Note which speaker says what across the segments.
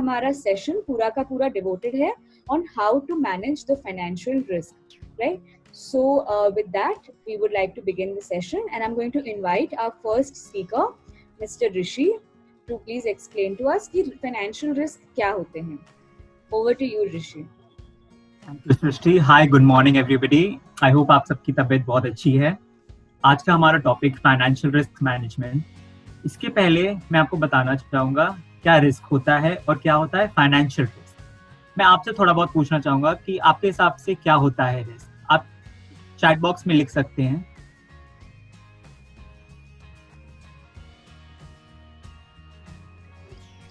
Speaker 1: हमारा सेशन पूरा का पूरा डिवोटेड है on how to manage the financial risk, right? So with that, we would like to begin the session, and I'm going to invite our first speaker, Mr. Rishi, to please explain to us कि financial risk क्या होते हैं. Over to you, Rishi.
Speaker 2: Thank you, Srishti. Hi, good morning everybody. I hope आप सबकी तबीयत बहुत अच्छी है. आज का हमारा टॉपिक फाइनेंशियल रिस्क मैनेजमेंट. इसके पहले मैं आपको बताना चाहूँगा क्या रिस्क होता है और क्या होता है फाइनेंशियल रिस्क. मैं आपसे थोड़ा बहुत पूछना चाहूँगा कि आपके हिसाब से क्या होता है रिस्क. आप चैट बॉक्स में लिख सकते हैं.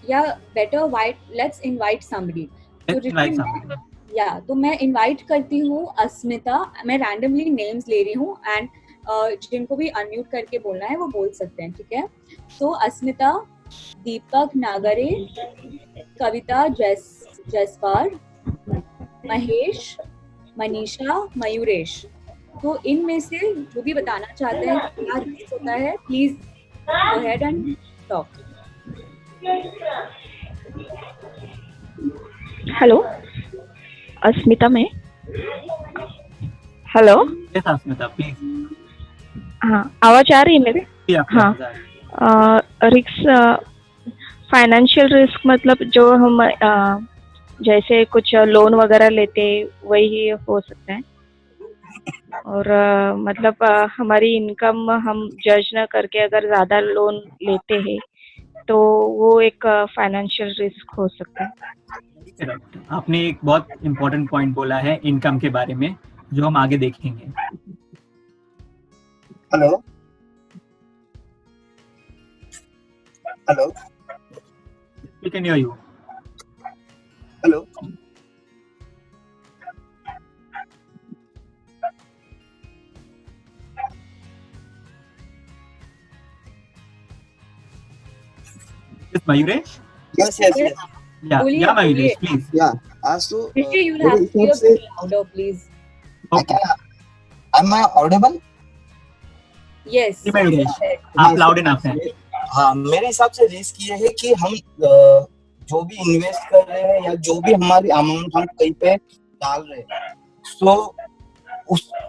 Speaker 1: Yeah, better let's invite somebody. तो मैं इनवाइट करती हूँ अस्मिता. मैं रैंडमली नेम्स ले रही हूँ एंड जिनको भी अनम्यूट करके बोलना है वो बोल सकते हैं, ठीक है? तो अस्मिता, दीपक नागरे, कविता जसवार, महेश, मनीषा, मयूरेश. तो इनमें से जो भी बताना चाहते हैं क्या रिस्क होता है, please go ahead and talk.
Speaker 3: Hello, Asmita में. Hello,
Speaker 2: Asmita please.
Speaker 3: हाँ, आवाज आ रही है मेरे? हाँ. रिस्क, फाइनेंशियल रिस्क मतलब जो हम जैसे कुछ लोन वगैरह लेते वही हो सकता है. और मतलब हमारी इनकम हम जज न करके अगर ज़्यादा लोन लेते हैं तो वो एक फाइनेंशियल रिस्क हो सकता है.
Speaker 2: आपने एक बहुत इम्पोर्टेंट पॉइंट बोला है इनकम के बारे में, जो हम आगे देखेंगे.
Speaker 4: Hello hello,
Speaker 2: we can hear you.
Speaker 4: Hello,
Speaker 2: Mayuresh?
Speaker 4: yes.
Speaker 2: Yeah, Mayuresh, please.
Speaker 4: Yeah. So
Speaker 1: Rishi, you will have to be a bit louder, please.
Speaker 2: Okay.
Speaker 4: Am I audible?
Speaker 1: Yes.
Speaker 2: Mayuresh, आप loud enough हैं.
Speaker 4: हाँ, मेरे हिसाब से risk ये है कि हम जो भी इन्वेस्ट कर रहे हैं या जो भी हमारी अमाउंट हम कहीं पे डाल रहे हैं, तो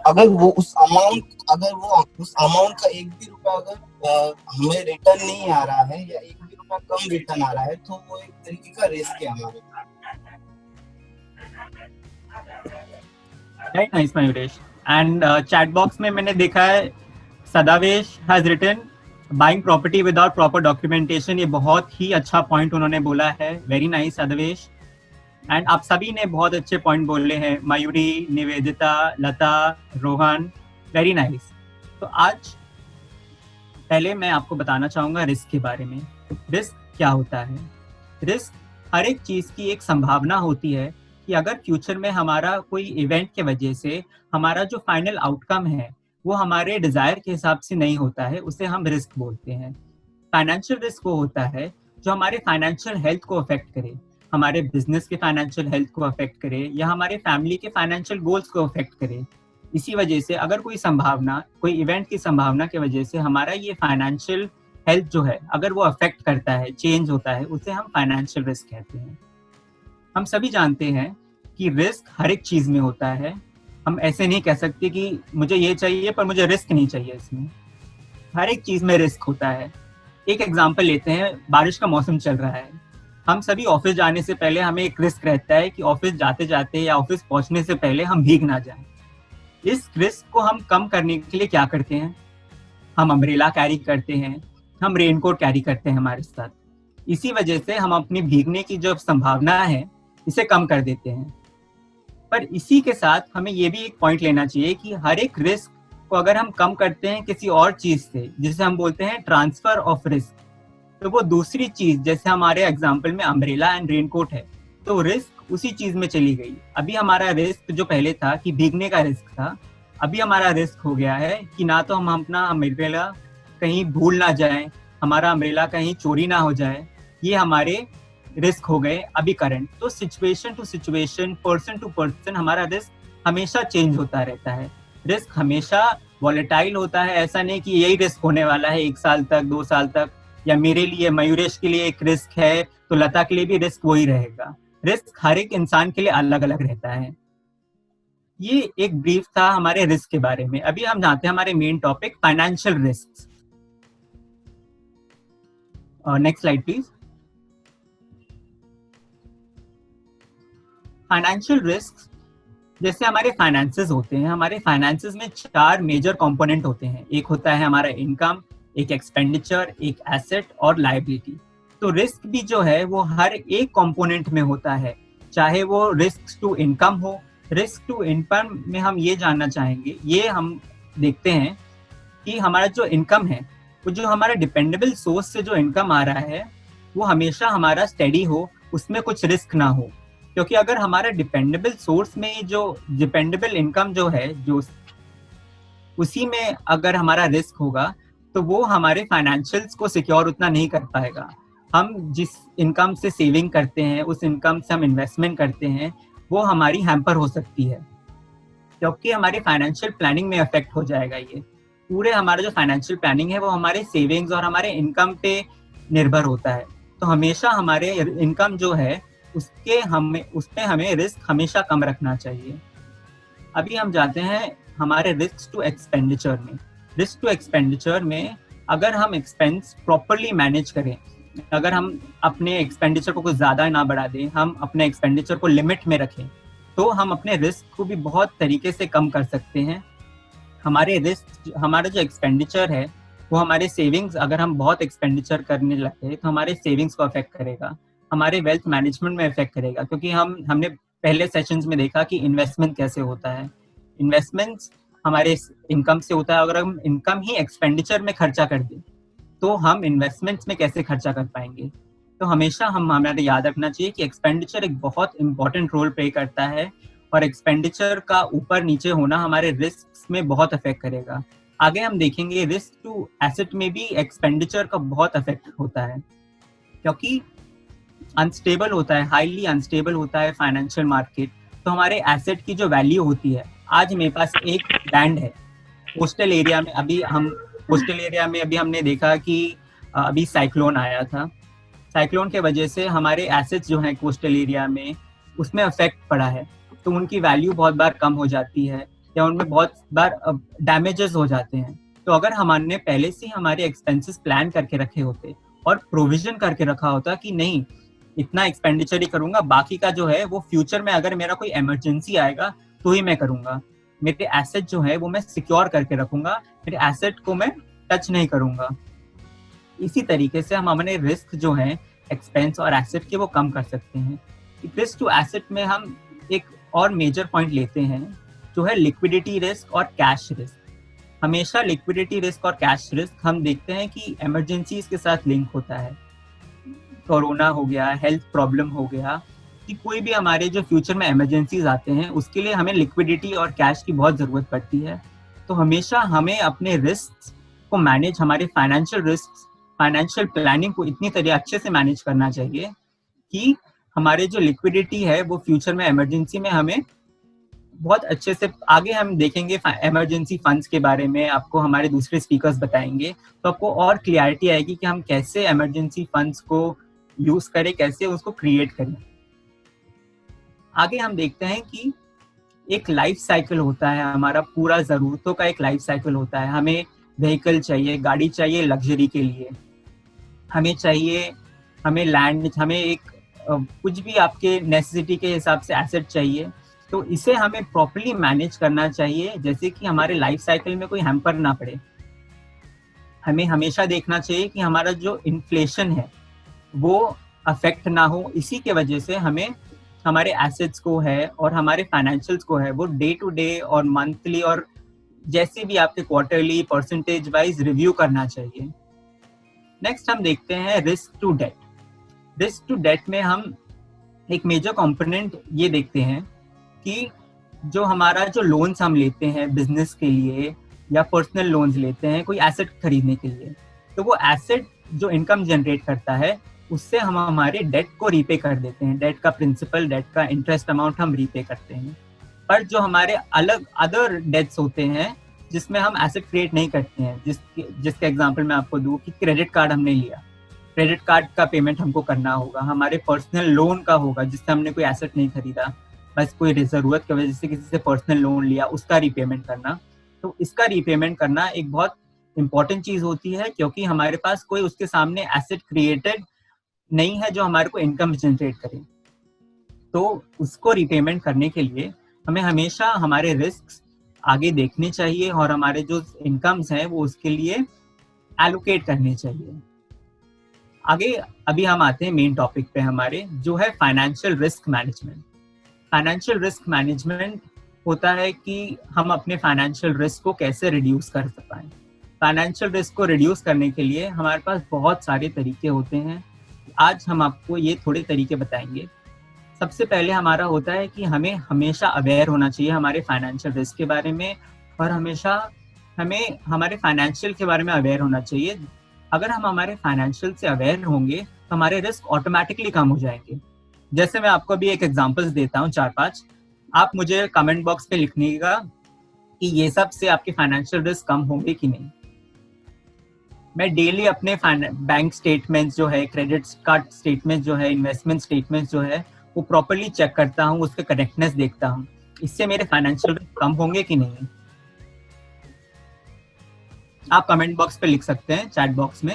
Speaker 4: अगर उस अमाउंट का एक भी रुपया अगर हमें रिटर्न नहीं आ रहा है या एक भी रुपया कम रिटर्न आ रहा है, तो वो एक तरीके का रिस्क है हमारे.
Speaker 2: Right, nice, Mayuresh. And chat box में मैंने देखा है सदावेश has written buying property without proper documentation. ये बहुत ही अच्छा पॉइंट उन्होंने बोला है. Very nice सदावेश. एंड आप सभी ने बहुत अच्छे पॉइंट बोले हैं. मयूरी, निवेदिता, लता, रोहन, वेरी नाइस. तो आज पहले मैं आपको बताना चाहूँगा रिस्क के बारे में. रिस्क क्या होता है? रिस्क हर एक चीज़ की एक संभावना होती है कि अगर फ्यूचर में हमारा कोई इवेंट के वजह से हमारा जो फाइनल आउटकम है वो हमारे डिज़ायर के हिसाब से नहीं होता है, उसे हम रिस्क बोलते हैं. फाइनेंशियल रिस्क वो होता है जो हमारे फाइनेंशियल हेल्थ को अफेक्ट करे, हमारे बिजनेस के फाइनेंशियल हेल्थ को अफेक्ट करे या हमारे फैमिली के फाइनेंशियल गोल्स को अफेक्ट करे. इसी वजह से अगर कोई इवेंट की संभावना की वजह से हमारा ये फाइनेंशियल हेल्थ जो है अगर वो अफेक्ट करता है, चेंज होता है, उसे हम फाइनेंशियल रिस्क कहते हैं. हम सभी जानते हैं कि रिस्क हर एक चीज में होता है. हम ऐसे नहीं कह सकते कि मुझे ये चाहिए पर मुझे रिस्क नहीं चाहिए. इसमें हर एक चीज में रिस्क होता है. एक एग्जांपल लेते हैं. बारिश का मौसम चल रहा है. हम सभी ऑफिस जाने से पहले हमें एक रिस्क रहता है कि ऑफिस जाते जाते या ऑफिस पहुंचने से पहले हम भीग ना जाएं. इस रिस्क को हम कम करने के लिए क्या करते हैं? हम अम्ब्रेला कैरी करते हैं, हम रेनकोट कैरी करते हैं हमारे साथ. इसी वजह से हम अपनी भीगने की जो संभावना है इसे कम कर देते हैं. पर इसी के साथ हमें ये भी एक पॉइंट लेना चाहिए कि हर एक रिस्क को अगर हम कम करते हैं किसी और चीज से, जिसे हम बोलते हैं ट्रांसफर ऑफ रिस्क, तो वो दूसरी चीज, जैसे हमारे एग्जांपल में अम्ब्रेला एंड रेनकोट है, तो रिस्क उसी चीज में चली गई. अभी हमारा रिस्क जो पहले था कि भीगने का रिस्क था, अभी हमारा रिस्क हो गया है कि ना तो हम अपना अम्ब्रेला कहीं भूल ना जाएं, हमारा अम्ब्रेला कहीं चोरी ना हो जाए. ये हमारे रिस्क हो गए अभी करंट. तो situation to situation, person to person हमारा रिस्क हमेशा चेंज होता रहता है. रिस्क हमेशा वॉलेटाइल होता है. ऐसा नहीं कि यही रिस्क होने वाला है 1 साल तक, 2 साल तक. या मेरे लिए, मयूरेश के लिए एक रिस्क है तो लता के लिए भी रिस्क वही रहेगा। रिस्क हर एक इंसान के लिए अलग अलग रहता है। ये एक ब्रीफ था हमारे रिस्क के बारे में। अभी हम जानते हैं हमारे main topic financial risk. Next slide please. Financial risk जैसे हमारे फाइनेंसेस होते हैं, हमारे फाइनेंसेस में 4 मेजर कंपोनेंट होते हैं। एक होता है हमारा इनकम, एक एक्सपेंडिचर, एक एसेट और लायबिलिटी। तो रिस्क भी जो है वो हर एक कंपोनेंट में होता है, चाहे वो रिस्क टू इनकम हो। रिस्क टू इनकम में हम ये जानना चाहेंगे, ये हम देखते हैं कि हमारा जो इनकम है, वो जो हमारा डिपेंडेबल सोर्स से जो इनकम आ रहा है वो हमेशा हमारा स्टेडी हो, उसमें कुछ रिस्क ना हो। क्योंकि अगर हमारा डिपेंडेबल सोर्स में जो डिपेंडेबल इनकम जो है, जो उसी में अगर हमारा रिस्क होगा तो वो हमारे फाइनेंशियल्स को सिक्योर उतना नहीं कर पाएगा। हम जिस इनकम से सेविंग करते हैं, उस इनकम से हम इन्वेस्टमेंट करते हैं, वो हमारी हैम्पर हो सकती है, क्योंकि हमारी फाइनेंशियल प्लानिंग में इफेक्ट हो जाएगा। ये पूरे हमारा जो फाइनेंशियल प्लानिंग है वो हमारे सेविंग्स और हमारे इनकम पे निर्भर होता है। तो हमेशा हमारे इनकम जो है उसमें हमें रिस्क हमेशा कम रखना चाहिए। अभी हम जाते हैं हमारे रिस्क टू एक्सपेंडिचर में। रिस्क टू एक्सपेंडिचर में अगर हम एक्सपेंस प्रॉपरली मैनेज करें, अगर हम अपने एक्सपेंडिचर को कुछ ज़्यादा ना बढ़ा दें, हम अपने एक्सपेंडिचर को लिमिट में रखें, तो हम अपने रिस्क को भी बहुत तरीके से कम कर सकते हैं। हमारा जो एक्सपेंडिचर है वो हमारे सेविंग्स, अगर हम बहुत एक्सपेंडिचर करने लगे तो हमारे सेविंग्स को अफेक्ट करेगा, हमारे वेल्थ मैनेजमेंट में इफेक्ट करेगा। क्योंकि हमने पहले सेशंस में देखा कि इन्वेस्टमेंट कैसे होता है। इन्वेस्टमेंट्स हमारे इनकम से होता है। अगर हम इनकम ही एक्सपेंडिचर में खर्चा कर दें तो हम इन्वेस्टमेंट्स में कैसे खर्चा कर पाएंगे। तो हमेशा हमें याद रखना चाहिए कि एक्सपेंडिचर एक बहुत इंपॉर्टेंट रोल प्ले करता है, और एक्सपेंडिचर का ऊपर नीचे होना हमारे रिस्क में बहुत अफेक्ट करेगा। आगे हम देखेंगे रिस्क टू एसेट में भी एक्सपेंडिचर का बहुत अफेक्ट होता है, क्योंकि अनस्टेबल होता है, हाईली अनस्टेबल होता है फाइनेंशियल मार्केट। तो हमारे एसेट की जो वैल्यू होती है, आज मेरे पास एक लैंड है कोस्टल एरिया में। अभी हमने देखा कि अभी साइक्लोन आया था। साइक्लोन के वजह से हमारे एसेट्स जो हैं कोस्टल एरिया में, उसमें अफेक्ट पड़ा है। तो उनकी वैल्यू बहुत बार कम हो जाती है, या उनमें बहुत बार डैमेजेस हो जाते हैं। तो अगर हमने पहले से हमारे एक्सपेंसेस प्लान करके रखे होते और प्रोविजन करके रखा होता कि नहीं, इतना एक्सपेंडिचर ही करूंगा, बाकी का जो है वो फ्यूचर में अगर मेरा कोई इमरजेंसी आएगा तो ही मैं करूंगा, मेरे एसेट जो है वो मैं सिक्योर करके रखूंगा, मेरे एसेट को मैं टच नहीं करूंगा। इसी तरीके से हम अपने रिस्क जो है एक्सपेंस और एसेट के वो कम कर सकते हैं। रिस्क टू एसेट में हम एक और मेजर पॉइंट लेते हैं जो है लिक्विडिटी रिस्क और कैश रिस्क। हमेशा लिक्विडिटी रिस्क और कैश रिस्क हम देखते हैं कि इमरजेंसीज के साथ लिंक होता है। कोरोना हो गया, हेल्थ प्रॉब्लम हो गया, कि कोई भी हमारे जो फ्यूचर में इमरजेंसीज आते हैं उसके लिए हमें लिक्विडिटी और कैश की बहुत ज़रूरत पड़ती है। तो हमेशा हमें अपने रिस्क को मैनेज, हमारे फाइनेंशियल रिस्क, फाइनेंशियल प्लानिंग को इतनी तरह अच्छे से मैनेज करना चाहिए कि हमारे जो लिक्विडिटी है वो फ्यूचर में इमरजेंसी में हमें बहुत अच्छे से, आगे हम देखेंगे इमरजेंसी फंड्स के बारे में, आपको हमारे दूसरे स्पीकर्स बताएंगे, तो आपको और क्लियरिटी आएगी कि हम कैसे इमरजेंसी फंड्स को यूज करें, कैसे उसको क्रिएट करें। आगे हम देखते हैं कि एक लाइफ साइकिल होता है, हमारा पूरा ज़रूरतों का एक लाइफ साइकिल होता है। हमें व्हीकल चाहिए, गाड़ी चाहिए लग्जरी के लिए, हमें चाहिए, हमें लैंड, हमें एक कुछ भी आपके नेसेसिटी के हिसाब से एसेट चाहिए। तो इसे हमें प्रॉपर्ली मैनेज करना चाहिए, जैसे कि हमारे लाइफ साइकिल में कोई हैम्पर ना पड़े। हमें हमेशा देखना चाहिए कि हमारा जो इन्फ्लेशन है वो अफेक्ट ना हो। इसी के वजह से हमें हमारे एसेट्स को है और हमारे फाइनेंशियल्स को है वो डे टू डे और मंथली और जैसे भी आपके क्वार्टरली परसेंटेज वाइज रिव्यू करना चाहिए। नेक्स्ट हम देखते हैं risk to date. Risk to date में हम एक मेजर कंपोनेंट ये देखते हैं कि जो हमारा जो लोन्स हम लेते हैं बिजनेस के लिए या पर्सनल लोन्स लेते हैं कोई एसेट खरीदने के लिए, तो वो एसेट जो इनकम जनरेट करता है उससे हम हमारे डेट को रीपे कर देते हैं। डेट का प्रिंसिपल, डेट का इंटरेस्ट अमाउंट हम रीपे करते हैं। पर जो हमारे अलग अदर डेट्स होते हैं जिसमें हम एसेट क्रिएट नहीं करते हैं, जिसके एग्जांपल मैं आपको दूं कि क्रेडिट कार्ड हमने लिया, क्रेडिट कार्ड का पेमेंट हमको करना होगा, हमारे पर्सनल लोन का होगा जिससे हमने कोई एसेट नहीं खरीदा, बस कोई ज़रूरत की वजह से किसी से पर्सनल लोन लिया, उसका रीपेमेंट करना। तो इसका रीपेमेंट करना एक बहुत इंपॉर्टेंट चीज़ होती है, क्योंकि हमारे पास कोई उसके सामने एसेट क्रिएटेड नहीं है जो हमारे को इनकम जनरेट करे। तो उसको रीपेमेंट करने के लिए हमें हमेशा हमारे रिस्क आगे देखने चाहिए और हमारे जो इनकम्स हैं वो उसके लिए एलोकेट करने चाहिए। आगे अभी हम आते हैं मेन टॉपिक पे हमारे, जो है financial risk management. Financial risk management होता है कि हम अपने फाइनेंशियल रिस्क को कैसे रिड्यूस कर पाएं। फाइनेंशियल रिस्क को रिड्यूस करने के लिए हमारे पास बहुत सारे तरीके होते हैं। आज हम आपको ये थोड़े तरीके बताएंगे। सबसे पहले हमारा होता है कि हमें हमेशा अवेयर होना चाहिए हमारे फाइनेंशियल रिस्क के बारे में, और हमेशा हमें हमारे फाइनेंशियल के बारे में अवेयर होना चाहिए। अगर हम हमारे फाइनेंशियल से अवेयर होंगे तो हमारे रिस्क ऑटोमेटिकली कम हो जाएंगे। जैसे मैं आपको अभी एक एग्जांपल्स देता हूँ 4-5, आप मुझे कमेंट बॉक्स पे लिखिएगा कि ये सब से आपके फाइनेंशियल रिस्क कम होंगे कि नहीं। मैं डेली अपने बैंक स्टेटमेंट्स जो है, क्रेडिट कार्ड स्टेटमेंट जो है, इन्वेस्टमेंट स्टेटमेंट जो है, वो प्रॉपर्ली चेक करता हूँ, उसके करेक्टनेस देखता हूँ। इससे मेरे फाइनेंशियल रिस्क कम होंगे कि नहीं। आप कमेंट बॉक्स पे लिख सकते हैं, चैट बॉक्स में।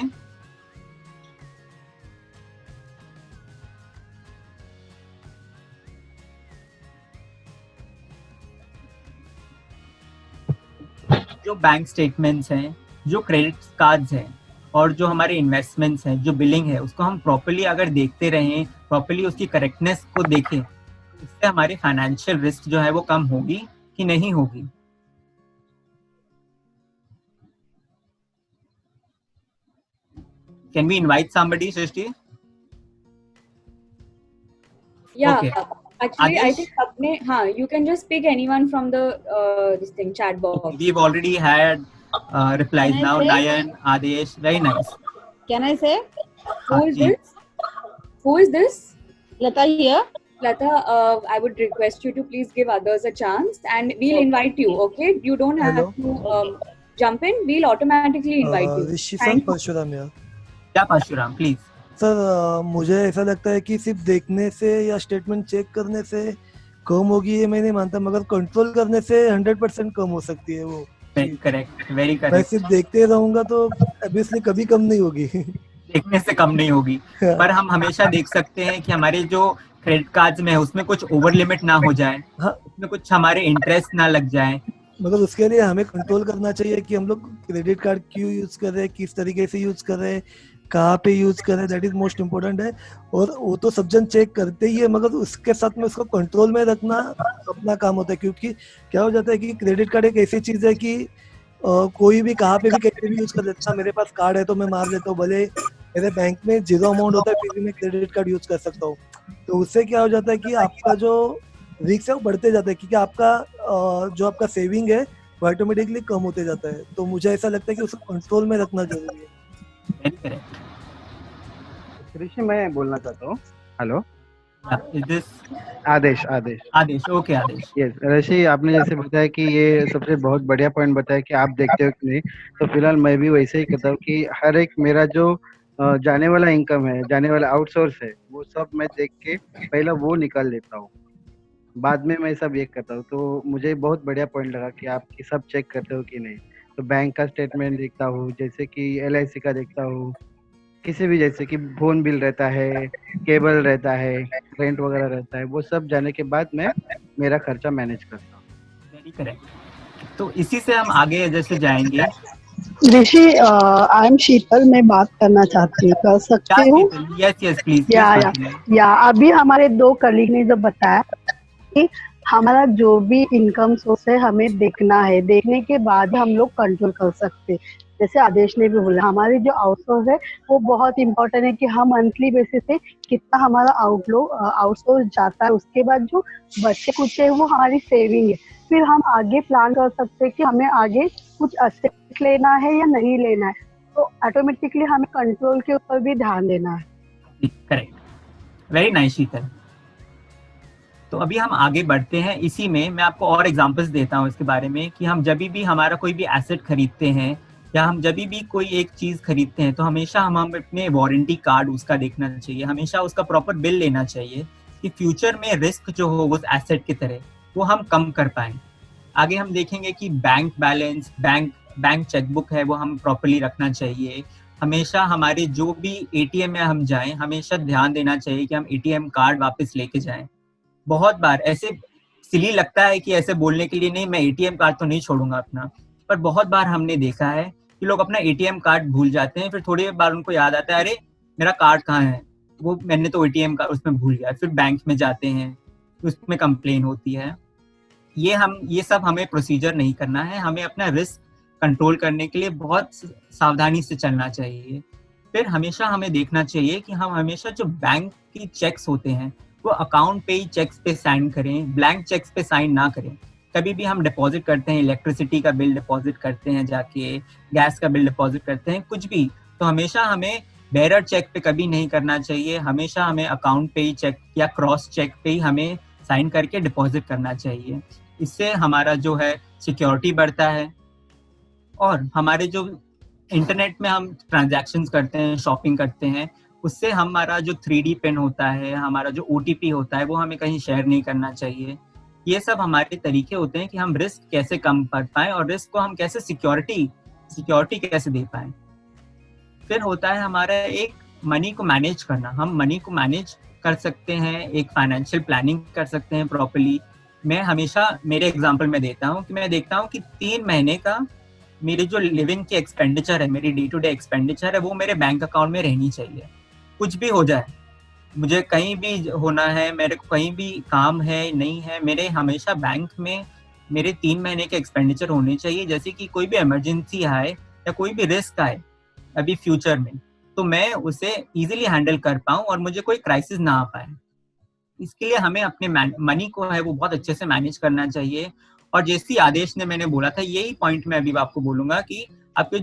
Speaker 2: जो बैंक स्टेटमेंट्स हैं, जो क्रेडिट कार्ड्स हैं और जो हमारे इन्वेस्टमेंट्स हैं, जो बिलिंग है, उसको हम प्रॉपर्ली अगर देखते रहें, प्रॉपर्ली उसकी करेक्टनेस को देखें, इससे हमारी फाइनेंशियल रिस्क जो है वो कम होगी कि नहीं होगी। Can we invite somebody, Srishti?
Speaker 1: Yeah,
Speaker 2: Okay.
Speaker 1: actually, I
Speaker 2: Adesh?
Speaker 1: think अपने you can just pick anyone from the this thing chat box.
Speaker 2: We've already had replies
Speaker 5: Can I
Speaker 2: now.
Speaker 5: say?
Speaker 2: Nayan, Adesh, very nice.
Speaker 5: Can I say?
Speaker 1: Who is
Speaker 2: जी।
Speaker 1: this? Who is this?
Speaker 5: Lata here.
Speaker 1: Lata, I would request you to please give others a chance, and we'll invite you. Okay, you don't have
Speaker 6: Hello.
Speaker 1: to jump in. We'll automatically invite you.
Speaker 6: Rishi sir,
Speaker 1: Thank you.
Speaker 6: Parshuram यार।
Speaker 2: क्या Parshuram, please.
Speaker 6: Sir मुझे ऐसा लगता है कि सिर्फ देखने से या स्टेटमेंट चेक करने से कम होगी ये मैं नहीं मानता, मगर कंट्रोल करने से 100% कम हो सकती है वो।
Speaker 2: वेरी करेक्ट, वेरी
Speaker 6: मैं
Speaker 2: करेक्ट।
Speaker 6: सिर्फ देखते रहूंगा तो ऑब्वियसली कभी कम नहीं होगी।
Speaker 2: देखने से कम नहीं होगी, पर हम हमेशा देख सकते हैं कि हमारे जो क्रेडिट कार्ड्स में है उसमें कुछ ओवर लिमिट ना हो जाए,
Speaker 6: हाँ।
Speaker 2: उसमें कुछ हमारे इंटरेस्ट ना लग जाए।
Speaker 6: मगर उसके लिए हमें कंट्रोल करना चाहिए कि हम लोग क्रेडिट कार्ड क्यों यूज कर रहे हैं, किस तरीके से यूज कर रहे हैं, कहाँ पे यूज कर रहे हैं, दैट इज मोस्ट इम्पोर्टेंट है। और वो तो सब जन चेक करते ही है, मगर उसके साथ में उसको कंट्रोल में रखना अपना काम होता है। क्योंकि क्या हो जाता है कि क्रेडिट कार्ड एक ऐसी चीज है कि कोई भी कहाँ पे भी कैसे भी यूज कर लेता है। मेरे पास कार्ड है तो मैं मार देता हूँ, भले मेरे बैंक में 0 अमाउंट होता है फिर भी मैं क्रेडिट कार्ड यूज कर सकता हूँ। तो उससे क्या हो जाता है कि आपका जो रिस्क है वो बढ़ते जाता है, क्योंकि आपका जो आपका सेविंग है वो ऑटोमेटिकली कम होते जाता है। तो मुझे ऐसा लगता है कि उसको कंट्रोल में रखना जरूरी है।
Speaker 2: Very correct.
Speaker 7: ऋषि, मैं बोलना चाहता हूँ। Hello,
Speaker 2: is this
Speaker 7: Aadesh? Aadesh,
Speaker 2: Aadesh? Okay Aadesh.
Speaker 7: Yes Rishi, आपने जैसे बताया कि ये सबसे बहुत बढ़िया पॉइंट बताया कि आप देखते हो कि नहीं, तो फिलहाल मैं भी वैसे ही कहता हूँ कि हर एक मेरा जो जाने वाला इनकम है, जाने वाला आउटसोर्स है, वो सब मैं देख के पहला वो निकाल लेता हूँ, बाद में मैं सब ये करता हूँ। तो मुझे बहुत बढ़िया पॉइंट लगा कि आप ये सब चेक करते हो कि नहीं। तो बैंक का स्टेटमेंट देखता हूँ, जैसे कि LIC का देखता हूँ, किसी भी जैसे कि फोन बिल रहता है, केबल रहता है, रेंट वगैरह रहता है, वो सब जाने के बाद मैं मेरा खर्चा मैनेज करता हूँ।
Speaker 2: Very correct. तो इसी से हम आगे जैसे जाएंगे।
Speaker 8: ऋषि, आई एम शीतल, मैं बात करना चाहती हूँ, कर सकती हूँ?
Speaker 2: Yes yes please.
Speaker 8: या अभी हमारे 2 कलीग ने जब बताया कि हमारा जो भी इनकम सोर्स है हमें देखना है, देखने के बाद हम लोग कंट्रोल कर सकते हैं। जैसे आदेश ने भी बोला, हमारी जो आउटसोर्स है वो बहुत इंपॉर्टेंट है कि हम मंथली बेसिस पे कितना हमारा आउटसोर्स जाता है, उसके बाद जो बच्चे कुछ है वो हमारी सेविंग है। फिर हम आगे प्लान कर सकते हैं कि हमें आगे कुछ एसेट लेना है या नहीं लेना है। तो ऑटोमेटिकली हमें कंट्रोल के ऊपर भी ध्यान देना है।
Speaker 2: करेक्ट, वेरी नाइस शीतल। तो अभी हम आगे बढ़ते हैं। इसी में मैं आपको और एग्जांपल्स देता हूँ इसके बारे में कि हम जब भी हमारा कोई भी एसेट खरीदते हैं या हम जब भी कोई एक चीज खरीदते हैं तो हमेशा हम अपने वारंटी कार्ड उसका देखना चाहिए, हमेशा उसका प्रॉपर बिल लेना चाहिए कि फ्यूचर में रिस्क जो हो उस एसेट की तरह वो हम कम कर पाए। आगे हम देखेंगे कि बैंक बैलेंस, बैंक चेकबुक है वो हम प्रॉपर्ली रखना चाहिए। हमेशा हमारे जो भी एटीएम में हम जाएं, हमेशा ध्यान देना चाहिए कि हम एटीएम कार्ड वापस लेके जाएं। बहुत बार ऐसे सिली लगता है कि ऐसे बोलने के लिए, नहीं मैं एटीएम कार्ड तो नहीं छोड़ूंगा अपना, पर बहुत बार हमने देखा है कि लोग अपना एटीएम कार्ड भूल जाते हैं, फिर थोड़ी बार उनको याद आता है अरे मेरा कार्ड कहाँ है, वो मैंने तो एटीएम कार्ड उसमें भूल गया, फिर बैंक में जाते हैं, उसमें कंप्लेन होती है। ये सब हमें प्रोसीजर नहीं करना है, हमें अपना रिस्क कंट्रोल करने के लिए बहुत सावधानी से चलना चाहिए। फिर हमेशा हमें देखना चाहिए कि हम हमेशा जो बैंक की चेक्स होते हैं वो अकाउंट पे ही चेक्स पे साइन करें, ब्लैंक चेक्स पे साइन ना करें। कभी भी हम डिपॉजिट करते हैं, इलेक्ट्रिसिटी का बिल डिपॉजिट करते हैं, जाके गैस का बिल डिपॉजिट करते हैं, कुछ भी, तो हमेशा हमें बेरर चेक पे कभी नहीं करना चाहिए, हमेशा हमें अकाउंट पे ही चेक या क्रॉस चेक पे ही हमें साइन करके डिपॉजिट करना चाहिए। इससे हमारा जो है सिक्योरिटी बढ़ता है। और हमारे जो इंटरनेट में हम ट्रांजैक्शंस करते हैं, शॉपिंग करते हैं, उससे हमारा जो 3D पिन होता है, हमारा जो OTP होता है, वो हमें कहीं शेयर नहीं करना चाहिए। ये सब हमारे तरीके होते हैं कि हम रिस्क कैसे कम कर पाएं और रिस्क को हम कैसे सिक्योरिटी कैसे दे पाएं। फिर होता है हमारा एक मनी को मैनेज करना। हम मनी को मैनेज कर सकते हैं, एक फाइनेंशियल प्लानिंग कर सकते हैं प्रॉपर्ली। मैं हमेशा मेरे एग्जांपल में देता हूँ कि मैं देखता हूँ कि 3 महीने का मेरे जो लिविंग की एक्सपेंडिचर है, मेरी डे टू डे एक्सपेंडिचर है, वो मेरे बैंक अकाउंट में रहनी चाहिए। कुछ भी हो जाए, मुझे कहीं भी होना है, मेरे को कहीं भी काम है नहीं है, मेरे हमेशा बैंक में मेरे 3 महीने के एक्सपेंडिचर होने चाहिए। जैसे कि कोई भी इमरजेंसी आए या कोई भी रिस्क आए अभी फ्यूचर में, तो मैं उसे इजीली हैंडल कर पाऊँ और मुझे कोई क्राइसिस ना आ पाए। इसके लिए हमें अपने मनी को है वो बहुत अच्छे से मैनेज करना चाहिए। और जैसी आदेश ने मैंने बोला था, यही पॉइंट मैं अभी आपको बोलूंगा कि आपके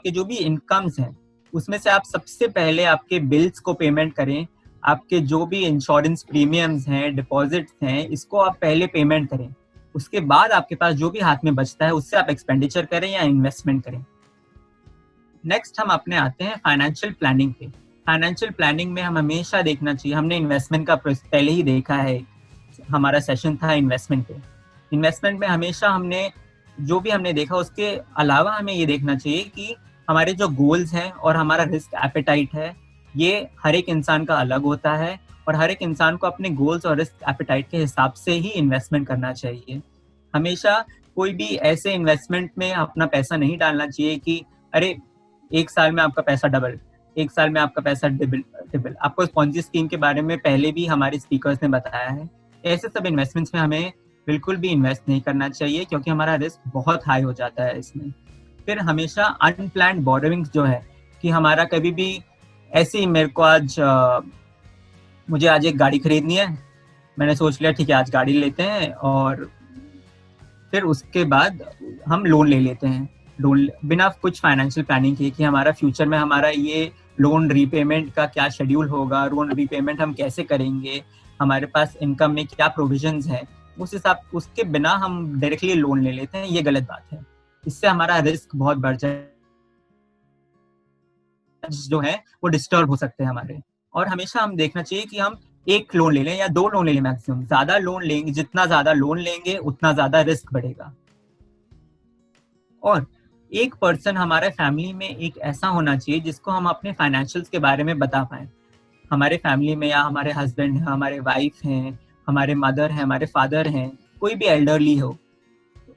Speaker 2: जो भी इनकम्स हैं उसमें से आप सबसे पहले आपके बिल्स को पेमेंट करें, आपके जो भी इंश्योरेंस प्रीमियम्स हैं, डिपॉजिट्स हैं, इसको आप पहले पेमेंट करें। उसके बाद आपके पास जो भी हाथ में बचता है उससे आप एक्सपेंडिचर करें या इन्वेस्टमेंट करें। नेक्स्ट हम अपने आते हैं फाइनेंशियल प्लानिंग पे। फाइनेंशियल प्लानिंग में हम हमेशा देखना चाहिए, हमने इन्वेस्टमेंट का पहले ही देखा है, हमारा सेशन था इन्वेस्टमेंट पे। इन्वेस्टमेंट में हमेशा हमने जो भी हमने देखा उसके अलावा हमें ये देखना चाहिए कि हमारे जो गोल्स हैं और हमारा रिस्क एपेटाइट है, ये हर एक इंसान का अलग होता है और हर एक इंसान को अपने गोल्स और रिस्क एपेटाइट के हिसाब से ही इन्वेस्टमेंट करना चाहिए। हमेशा कोई भी ऐसे इन्वेस्टमेंट में अपना पैसा नहीं डालना चाहिए कि अरे 1 साल में आपका पैसा डबल, 1 साल में आपका पैसा डबल। आपको पॉन्जी स्कीम के बारे में पहले भी हमारे स्पीकर्स ने बताया है। ऐसे सब इन्वेस्टमेंट्स में हमें बिल्कुल भी इन्वेस्ट नहीं करना चाहिए क्योंकि हमारा रिस्क बहुत हाई हो जाता है इसमें। फिर हमेशा अनप्लान्ड बोरोविंग्स जो है कि हमारा कभी भी ऐसे ही मेरे को मुझे आज एक गाड़ी खरीदनी है, मैंने सोच लिया ठीक है आज गाड़ी लेते हैं, और फिर उसके बाद हम लोन ले लेते हैं, लोन बिना कुछ फाइनेंशियल प्लानिंग किए कि हमारा फ्यूचर में हमारा ये लोन रीपेमेंट का क्या शेड्यूल होगा, लोन रीपेमेंट हम कैसे करेंगे, हमारे पास इनकम में क्या प्रोविजंस है, उस हिसाब उसके बिना हम डायरेक्टली लोन ले लेते हैं। ये गलत बात है, इससे हमारा रिस्क बहुत बढ़ जाए, जो है वो डिस्टर्ब हो सकते हैं हमारे। और हमेशा हम देखना चाहिए कि हम 1 लोन ले लें या 2 लोन ले लें मैक्सिमम। ज्यादा लोन लेंगे, जितना ज्यादा लोन लेंगे उतना ज्यादा रिस्क बढ़ेगा। और एक पर्सन हमारे फैमिली में एक ऐसा होना चाहिए जिसको हम अपने फाइनेंशियल्स के बारे में बता पाएं। हमारे फैमिली में या हमारे हस्बैंड हैं, हमारे वाइफ हैं, हमारे मदर हैं, हमारे फादर हैं, कोई भी एल्डरली हो, तो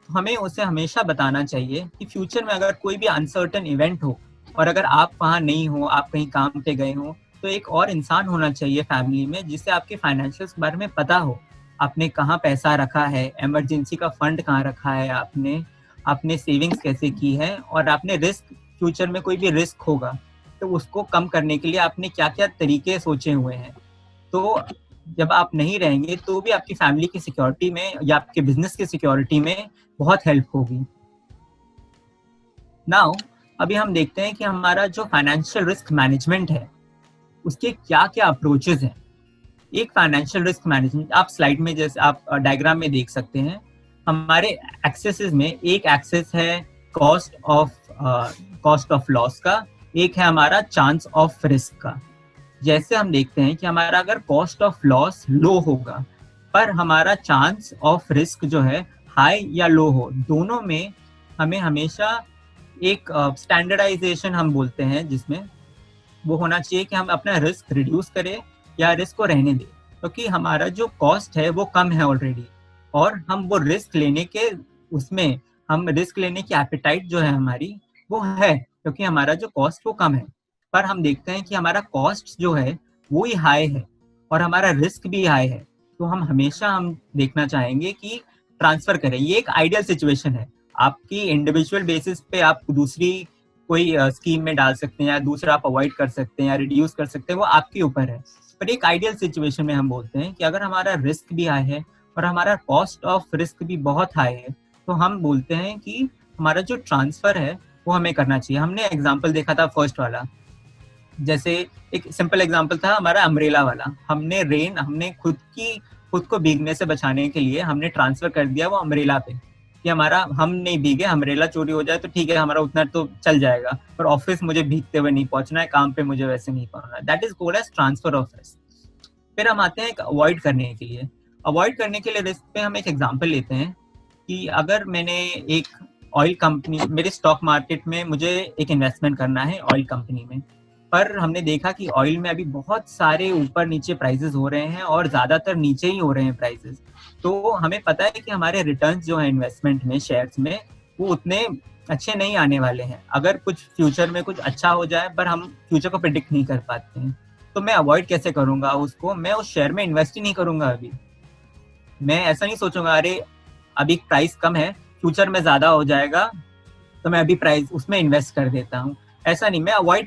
Speaker 2: हमें उसे हमेशा बताना चाहिए कि फ्यूचर में अगर कोई भी अनसर्टन इवेंट हो और अगर आप वहाँ नहीं हो, आप कहीं काम पे गए हो, तो एक और इंसान होना चाहिए फैमिली में जिससे आपके फाइनेंशियल्स के बारे में पता हो, आपने कहाँ पैसा रखा है, इमरजेंसी का फंड कहाँ रखा है, आपने सेविंग्स कैसे की है, और आपने रिस्क, फ्यूचर में कोई भी रिस्क होगा तो उसको कम करने के लिए आपने क्या क्या तरीके सोचे हुए हैं। तो जब आप नहीं रहेंगे तो भी आपकी फैमिली की सिक्योरिटी में या आपके बिजनेस की सिक्योरिटी में बहुत हेल्प होगी। नाउ अभी हम देखते हैं कि हमारा जो फाइनेंशियल रिस्क मैनेजमेंट है उसके क्या क्या अप्रोचेस हैं। एक फाइनेंशियल रिस्क मैनेजमेंट, आप स्लाइड में जैसे आप डायग्राम में देख सकते हैं, हमारे एक्सेसेस में एक एक्सेस है कॉस्ट ऑफ लॉस का, एक है हमारा चांस ऑफ रिस्क का। जैसे हम देखते हैं कि हमारा अगर कॉस्ट ऑफ लॉस लो होगा पर हमारा चांस ऑफ रिस्क जो है हाई या लो हो, दोनों में हमें हमेशा एक स्टैंडर्डाइजेशन हम बोलते हैं जिसमें वो होना चाहिए कि हम अपना रिस्क रिड्यूस करें या रिस्क को रहने दें, क्योंकि हमारा जो कॉस्ट है वो कम है ऑलरेडी, और हम वो रिस्क लेने के उसमें हम रिस्क लेने की एपेटाइट जो है हमारी वो है, क्योंकि हमारा जो कॉस्ट वो कम है। पर हम देखते हैं कि हमारा कॉस्ट जो है वो ही हाई है और हमारा रिस्क भी हाई है, तो हम हमेशा हम देखना चाहेंगे कि ट्रांसफर करें। ये एक आइडियल सिचुएशन है, आपकी इंडिविजुअल बेसिस पे आप दूसरी कोई स्कीम में डाल सकते हैं या दूसरा आप अवॉइड कर सकते हैं या रिड्यूस कर सकते हैं, वो आपके ऊपर है। पर एक आइडियल सिचुएशन में हम बोलते हैं कि अगर हमारा रिस्क भी हाई है और हमारा कॉस्ट ऑफ रिस्क भी बहुत हाई है, तो हम बोलते हैं कि हमारा जो ट्रांसफर है वो हमें करना चाहिए। हमने एग्जाम्पल देखा था फर्स्ट वाला, जैसे एक सिंपल एग्जांपल था हमारा अम्ब्रेला वाला, हमने खुद को भीगने से बचाने के लिए हमने ट्रांसफर कर दिया वो अम्ब्रेला पे कि हमारा हम नहीं भीगे, अम्ब्रेला चोरी हो जाए तो ठीक है, हमारा उतना तो चल जाएगा, पर ऑफिस मुझे भीगते हुए नहीं पहुंचना है, काम पे मुझे वैसे नहीं पहुंचना है। That is called as transfer of risk. फिर हम आते हैं अवॉइड करने के लिए। अवॉइड करने के लिए रिस्क पे हम एक एग्जाम्पल लेते हैं कि अगर मैंने एक ऑयल कंपनी, मेरे स्टॉक मार्केट में मुझे एक इन्वेस्टमेंट करना है ऑयल कंपनी में, पर हमने देखा कि ऑयल में अभी बहुत सारे ऊपर नीचे प्राइसेस हो रहे हैं और ज्यादातर नीचे ही हो रहे हैं प्राइसेस, तो हमें पता है कि हमारे रिटर्न्स जो है इन्वेस्टमेंट में शेयर्स में वो उतने अच्छे नहीं आने वाले हैं। अगर कुछ फ्यूचर में कुछ अच्छा हो जाए पर हम फ्यूचर को प्रिडिक्ट नहीं कर पाते हैं, तो मैं अवॉइड कैसे करूंगा उसको, मैं उस शेयर में इन्वेस्ट ही नहीं करूंगा। अभी मैं ऐसा नहीं सोचूंगा अरे अभी प्राइस कम है फ्यूचर में ज्यादा हो जाएगा तो मैं अभी प्राइस उसमें इन्वेस्ट कर देता हूँ, ऐसा नहीं।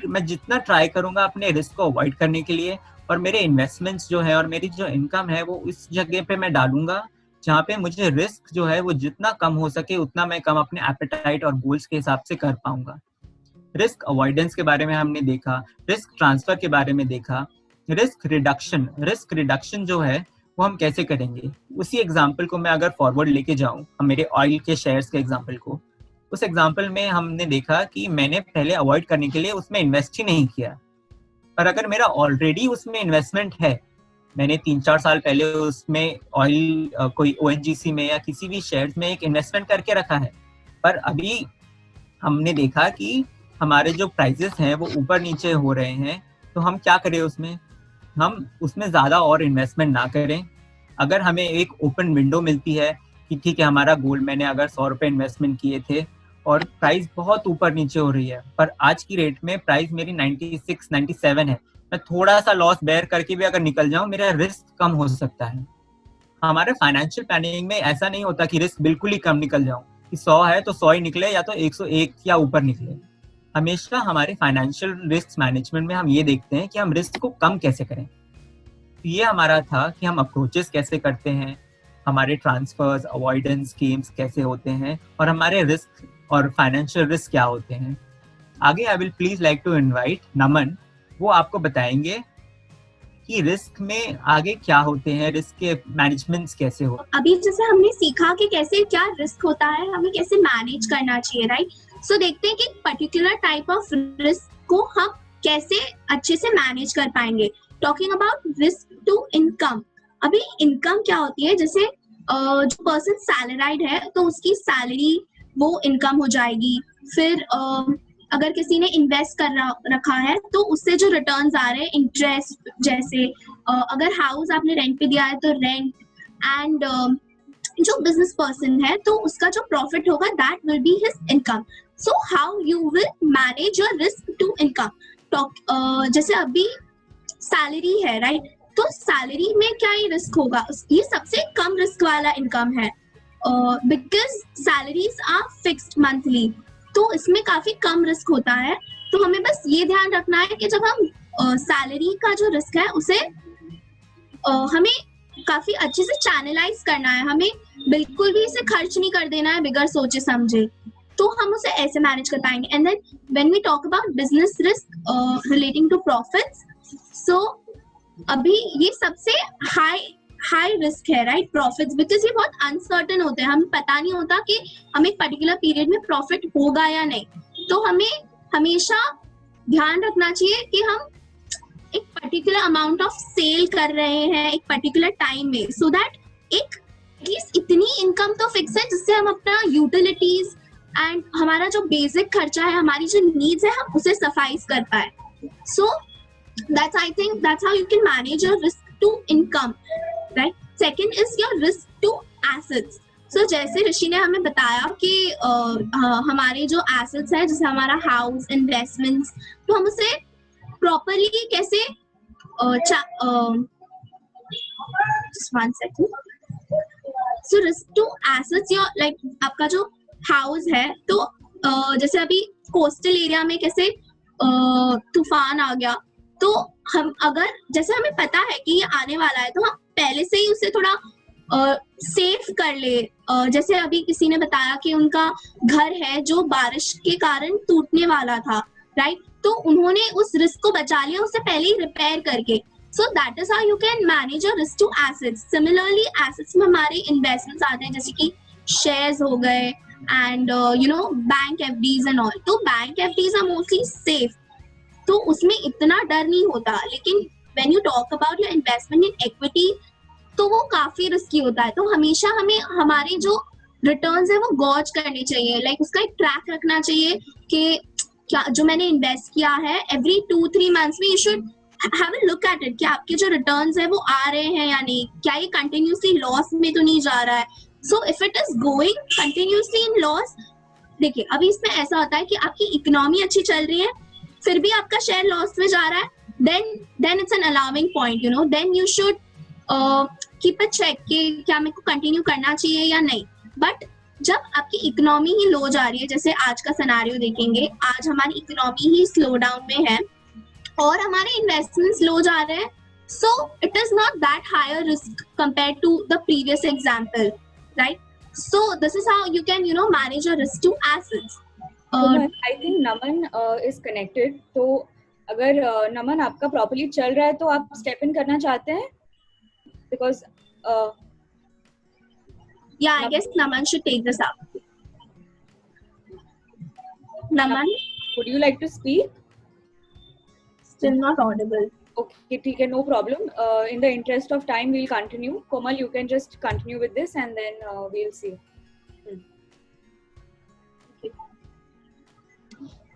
Speaker 2: मैं जितना ट्राई करूंगा अपने रिस्क को अवॉइड करने के लिए, और मेरे इन्वेस्टमेंट्स जो है और मेरी जो इनकम है वो इस जगह पे मैं डालूंगा जहाँ पे मुझे रिस्क जो है वो जितना कम हो सके उतना मैं कम अपने एपेटाइट और गोल्स के हिसाब से कर पाऊंगा। रिस्क अवॉइडेंस के बारे में हमने देखा, रिस्क ट्रांसफर के बारे में देखा, रिस्क रिडक्शन जो है वो हम कैसे करेंगे। उसी एग्जाम्पल को मैं अगर फॉरवर्ड लेके जाऊँ, मेरे ऑयल के शेयर्स के एग्जाम्पल को, उस एग्जाम्पल में हमने देखा कि मैंने पहले अवॉइड करने के लिए उसमें इन्वेस्ट ही नहीं किया, पर अगर मेरा ऑलरेडी उसमें इन्वेस्टमेंट है, मैंने 3-4 साल पहले उसमें ऑयल कोई ONGC में या किसी भी शेयर्स में एक इन्वेस्टमेंट करके रखा है, पर अभी हमने देखा कि हमारे जो प्राइसेस हैं वो ऊपर नीचे हो रहे हैं, तो हम क्या करें उसमें, हम उसमें ज़्यादा और इन्वेस्टमेंट ना करें। अगर हमें एक ओपन विंडो मिलती है कि ठीक है हमारा गोल, मैंने अगर 100 रुपये इन्वेस्टमेंट किए थे और प्राइस बहुत ऊपर नीचे हो रही है, पर आज की रेट में प्राइस मेरी 96-97 है, मैं थोड़ा सा लॉस बेयर करके भी अगर निकल जाऊं मेरा रिस्क कम हो सकता है। हमारे फाइनेंशियल प्लानिंग में ऐसा नहीं होता कि रिस्क बिल्कुल ही कम निकल जाऊं कि 100 है तो 100 ही निकले या तो 101 या ऊपर निकले। हमेशा हमारे फाइनेंशियल रिस्क मैनेजमेंट में हम ये देखते हैं कि हम रिस्क को कम कैसे करें। ये हमारा था कि हम अप्रोचेस कैसे करते हैं, हमारे ट्रांसफर्स अवॉइडेंस स्कीम्स कैसे होते हैं और हमारे रिस्क और फाइनेंशियल रिस्क क्या होते हैं। आगे I will please like to invite Naman, वो आपको बताएंगे कि रिस्क में आगे क्या होते हैं, रिस्क के मैनेजमेंट कैसे हो।
Speaker 9: अभी जैसे हमने सीखा कि कैसे क्या रिस्क होता है, हमें कैसे मैनेज करना चाहिए, राइट। सो देखते हैं कि पर्टिकुलर टाइप ऑफ रिस्क को हम कैसे अच्छे से मैनेज कर पाएंगे। Talking about risk to income, अभी इनकम क्या होती है, जैसे जो पर्सन सैलराइड है तो उसकी सैलरी वो इनकम हो जाएगी। फिर अगर किसी ने इन्वेस्ट कर रखा है तो उससे जो रिटर्न्स आ रहे हैं, इंटरेस्ट, जैसे अगर हाउस आपने रेंट पे दिया है तो रेंट, एंड जो बिजनेस पर्सन है तो उसका जो प्रॉफिट होगा that will be his income. So how you will manage your risk to income. जैसे अभी सैलरी है, राइट, तो सैलरी में क्या ये रिस्क होगा, ये सबसे कम रिस्क वाला इनकम है, because salaries are fixed monthly, तो इसमें काफी कम रिस्क होता है। तो हमें बस ये ध्यान रखना है कि जब हम सैलरी का जो रिस्क है उसे हमें काफी अच्छे से चैनलाइज करना है, हमें बिल्कुल भी इसे खर्च नहीं कर देना है बिगर सोचे समझे, तो हम उसे ऐसे मैनेज कर पाएंगे। And then when we talk about business risk relating to profits, so अभी ये सबसे हाई रिस्क है, राइट, प्रॉफिट्स, बिकॉज ये बहुत अनसर्टेन होते हैं, हमें पता नहीं होता कि हमें एक पर्टिकुलर पीरियड में प्रॉफिट होगा या नहीं। तो हमें हमेशा ध्यान रखना चाहिए कि हम एक पर्टिकुलर अमाउंट ऑफ सेल कर रहे हैं एक पर्टिकुलर टाइम में, सो दैट एक एटलीस्ट इतनी इनकम तो फिक्स है जिससे हम अपना यूटिलिटीज एंड हमारा जो बेसिक खर्चा है, हमारी जो नीड्स है, हम उसे सफाइज कर पाए। So that's I think that's how you can manage your risk to income, right. Second is your risk to assets. So जैसे ऋषि ने हमें बताया कि हमारे जो एसेट्स है, जैसे हमारा हाउस, इन्वेस्टमेंट्स, तो हम उसे प्रॉपरली कैसे so risk to assets, your like आपका जो हाउस है, तो जैसे अभी कोस्टल एरिया में कैसे तूफान आ गया, तो हम अगर जैसे हमें पता है कि ये आने वाला है, तो हम पहले से ही उसे थोड़ा सेफ कर ले। जैसे अभी किसी ने बताया कि उनका घर है जो बारिश के कारण टूटने वाला था, राइट, तो उन्होंने उस रिस्क को बचा लिया उसे पहले ही रिपेयर करके। So that is how you can manage your risk to assets. Similarly assets में हमारे इन्वेस्टमेंट्स आते हैं, जैसे कि शेयर्स हो गए and bank FDs and all. तो bank FDs are mostly safe, तो उसमें इतना डर नहीं होता। लेकिन when you talk about your investment in equity, तो वो काफी रिस्की होता है। तो हमेशा हमें हमारे जो रिटर्न्स है वो गॉज करने चाहिए, लाइक उसका एक ट्रैक रखना चाहिए कि क्या जो मैंने इन्वेस्ट किया है, एवरी 2-3 मंथ्स में you should have a look at it कि आपके जो रिटर्न्स है वो आ रहे हैं या नहीं, क्या ये कंटिन्यूसली लॉस में तो नहीं जा रहा है। So if it is going continuously in loss, देखिए अभी इसमें ऐसा होता है कि आपकी इकोनॉमी अच्छी चल रही है फिर भी आपका शेयर लॉस में जा रहा है, then it's an alarming point, you know, then you should keep a check कि क्या मेरे को कंटिन्यू करना चाहिए या नहीं। बट जब आपकी इकोनॉमी ही लो जा रही है, जैसे आज का सिनेरियो देखेंगे, आज हमारी इकोनॉमी ही स्लो डाउन में है और हमारे इन्वेस्टमेंट्स लो जा रहे हैं, so it is not that higher risk compare to the previous example, right. So this is how you can, you know, manage your risk to assets.
Speaker 1: I think Naman is connected, तो अगर नमन आपका properly चल रहा है तो आप step in करना चाहते हैं, because
Speaker 9: Yeah, I guess Naman should take this up. Naman,
Speaker 1: would you like to speak?
Speaker 9: still not audible.
Speaker 1: Okay, ठीक है, no problem. In the interest of time, we'll continue. Komal, you can just continue with this and then we'll see.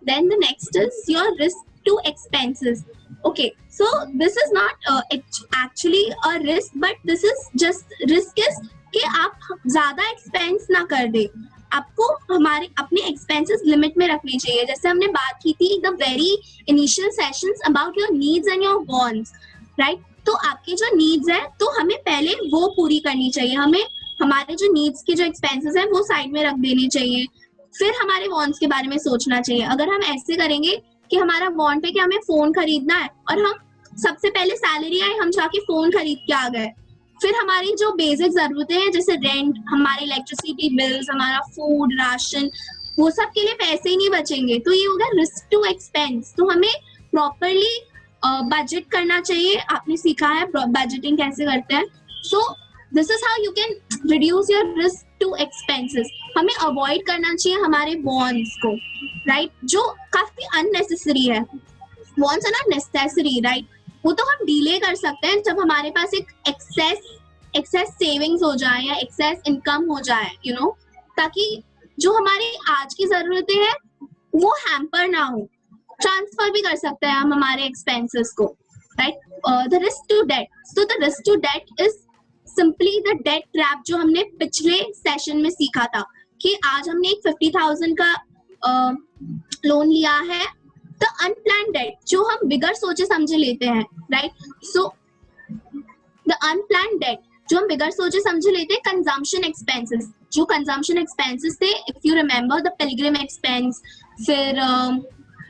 Speaker 9: Then the next is your risk to expenses. Okay, so this is not actually a risk, but this is just risk is कि आप ज्यादा expense ना कर दे, आपको हमारे अपने expenses limit में रखने चाहिए। जैसे हमने बात की थी the very initial sessions about your needs and your wants, right. तो आपके जो नीड्स है तो हमें पहले वो पूरी करनी चाहिए, हमें हमारे जो नीड्स के जो एक्सपेंसेस है वो साइड में रख देने चाहिए, फिर हमारे वांट्स के बारे में सोचना चाहिए। अगर हम ऐसे करेंगे कि हमारा वांट है कि हमें फोन खरीदना है और हम सबसे पहले सैलरी आए हम जाके फोन खरीद के आ गए, फिर हमारी जो बेसिक जरूरतें हैं जैसे रेंट, हमारे इलेक्ट्रिसिटी बिल्स, हमारा फूड, राशन, वो सब के लिए पैसे ही नहीं बचेंगे, तो ये होगा रिस्क टू एक्सपेंस। तो हमें प्रॉपरली बजट करना चाहिए। आपने सीखा है बजटिंग कैसे करते हैं। So this is how you can reduce your risk to expenses. हमें अवॉइड करना चाहिए हमारे बॉन्ड्स को, राइट, जो काफी अननेसेसरी है। Bonds are not necessary, right, वो तो हम डिले कर सकते हैं जब हमारे पास एक एक्सेस सेविंग्स हो जाए या एक्सेस इनकम हो जाए, यू नो, ताकि जो हमारी आज की जरूरतें हैं वो हैम्पर ना हो। ट्रांसफर भी कर सकते हैं हम हमारे एक्सपेंसेस को, right. The risk to debt, so the risk to debt is simply the debt trap, जो हमने पिछले सेशन में सीखा था कि आज हमने एक 50,000 का लोन लिया है, द अनप्लान्ड डेट जो हम बिगर सोचे समझे लेते हैं, right. So the unplanned debt जो हम बिगर सोचे समझे लेते हैं, कंजम्पशन एक्सपेंसेस, जो कंजम्पशन एक्सपेंसेस थे, if you remember the pilgrim expense, फिर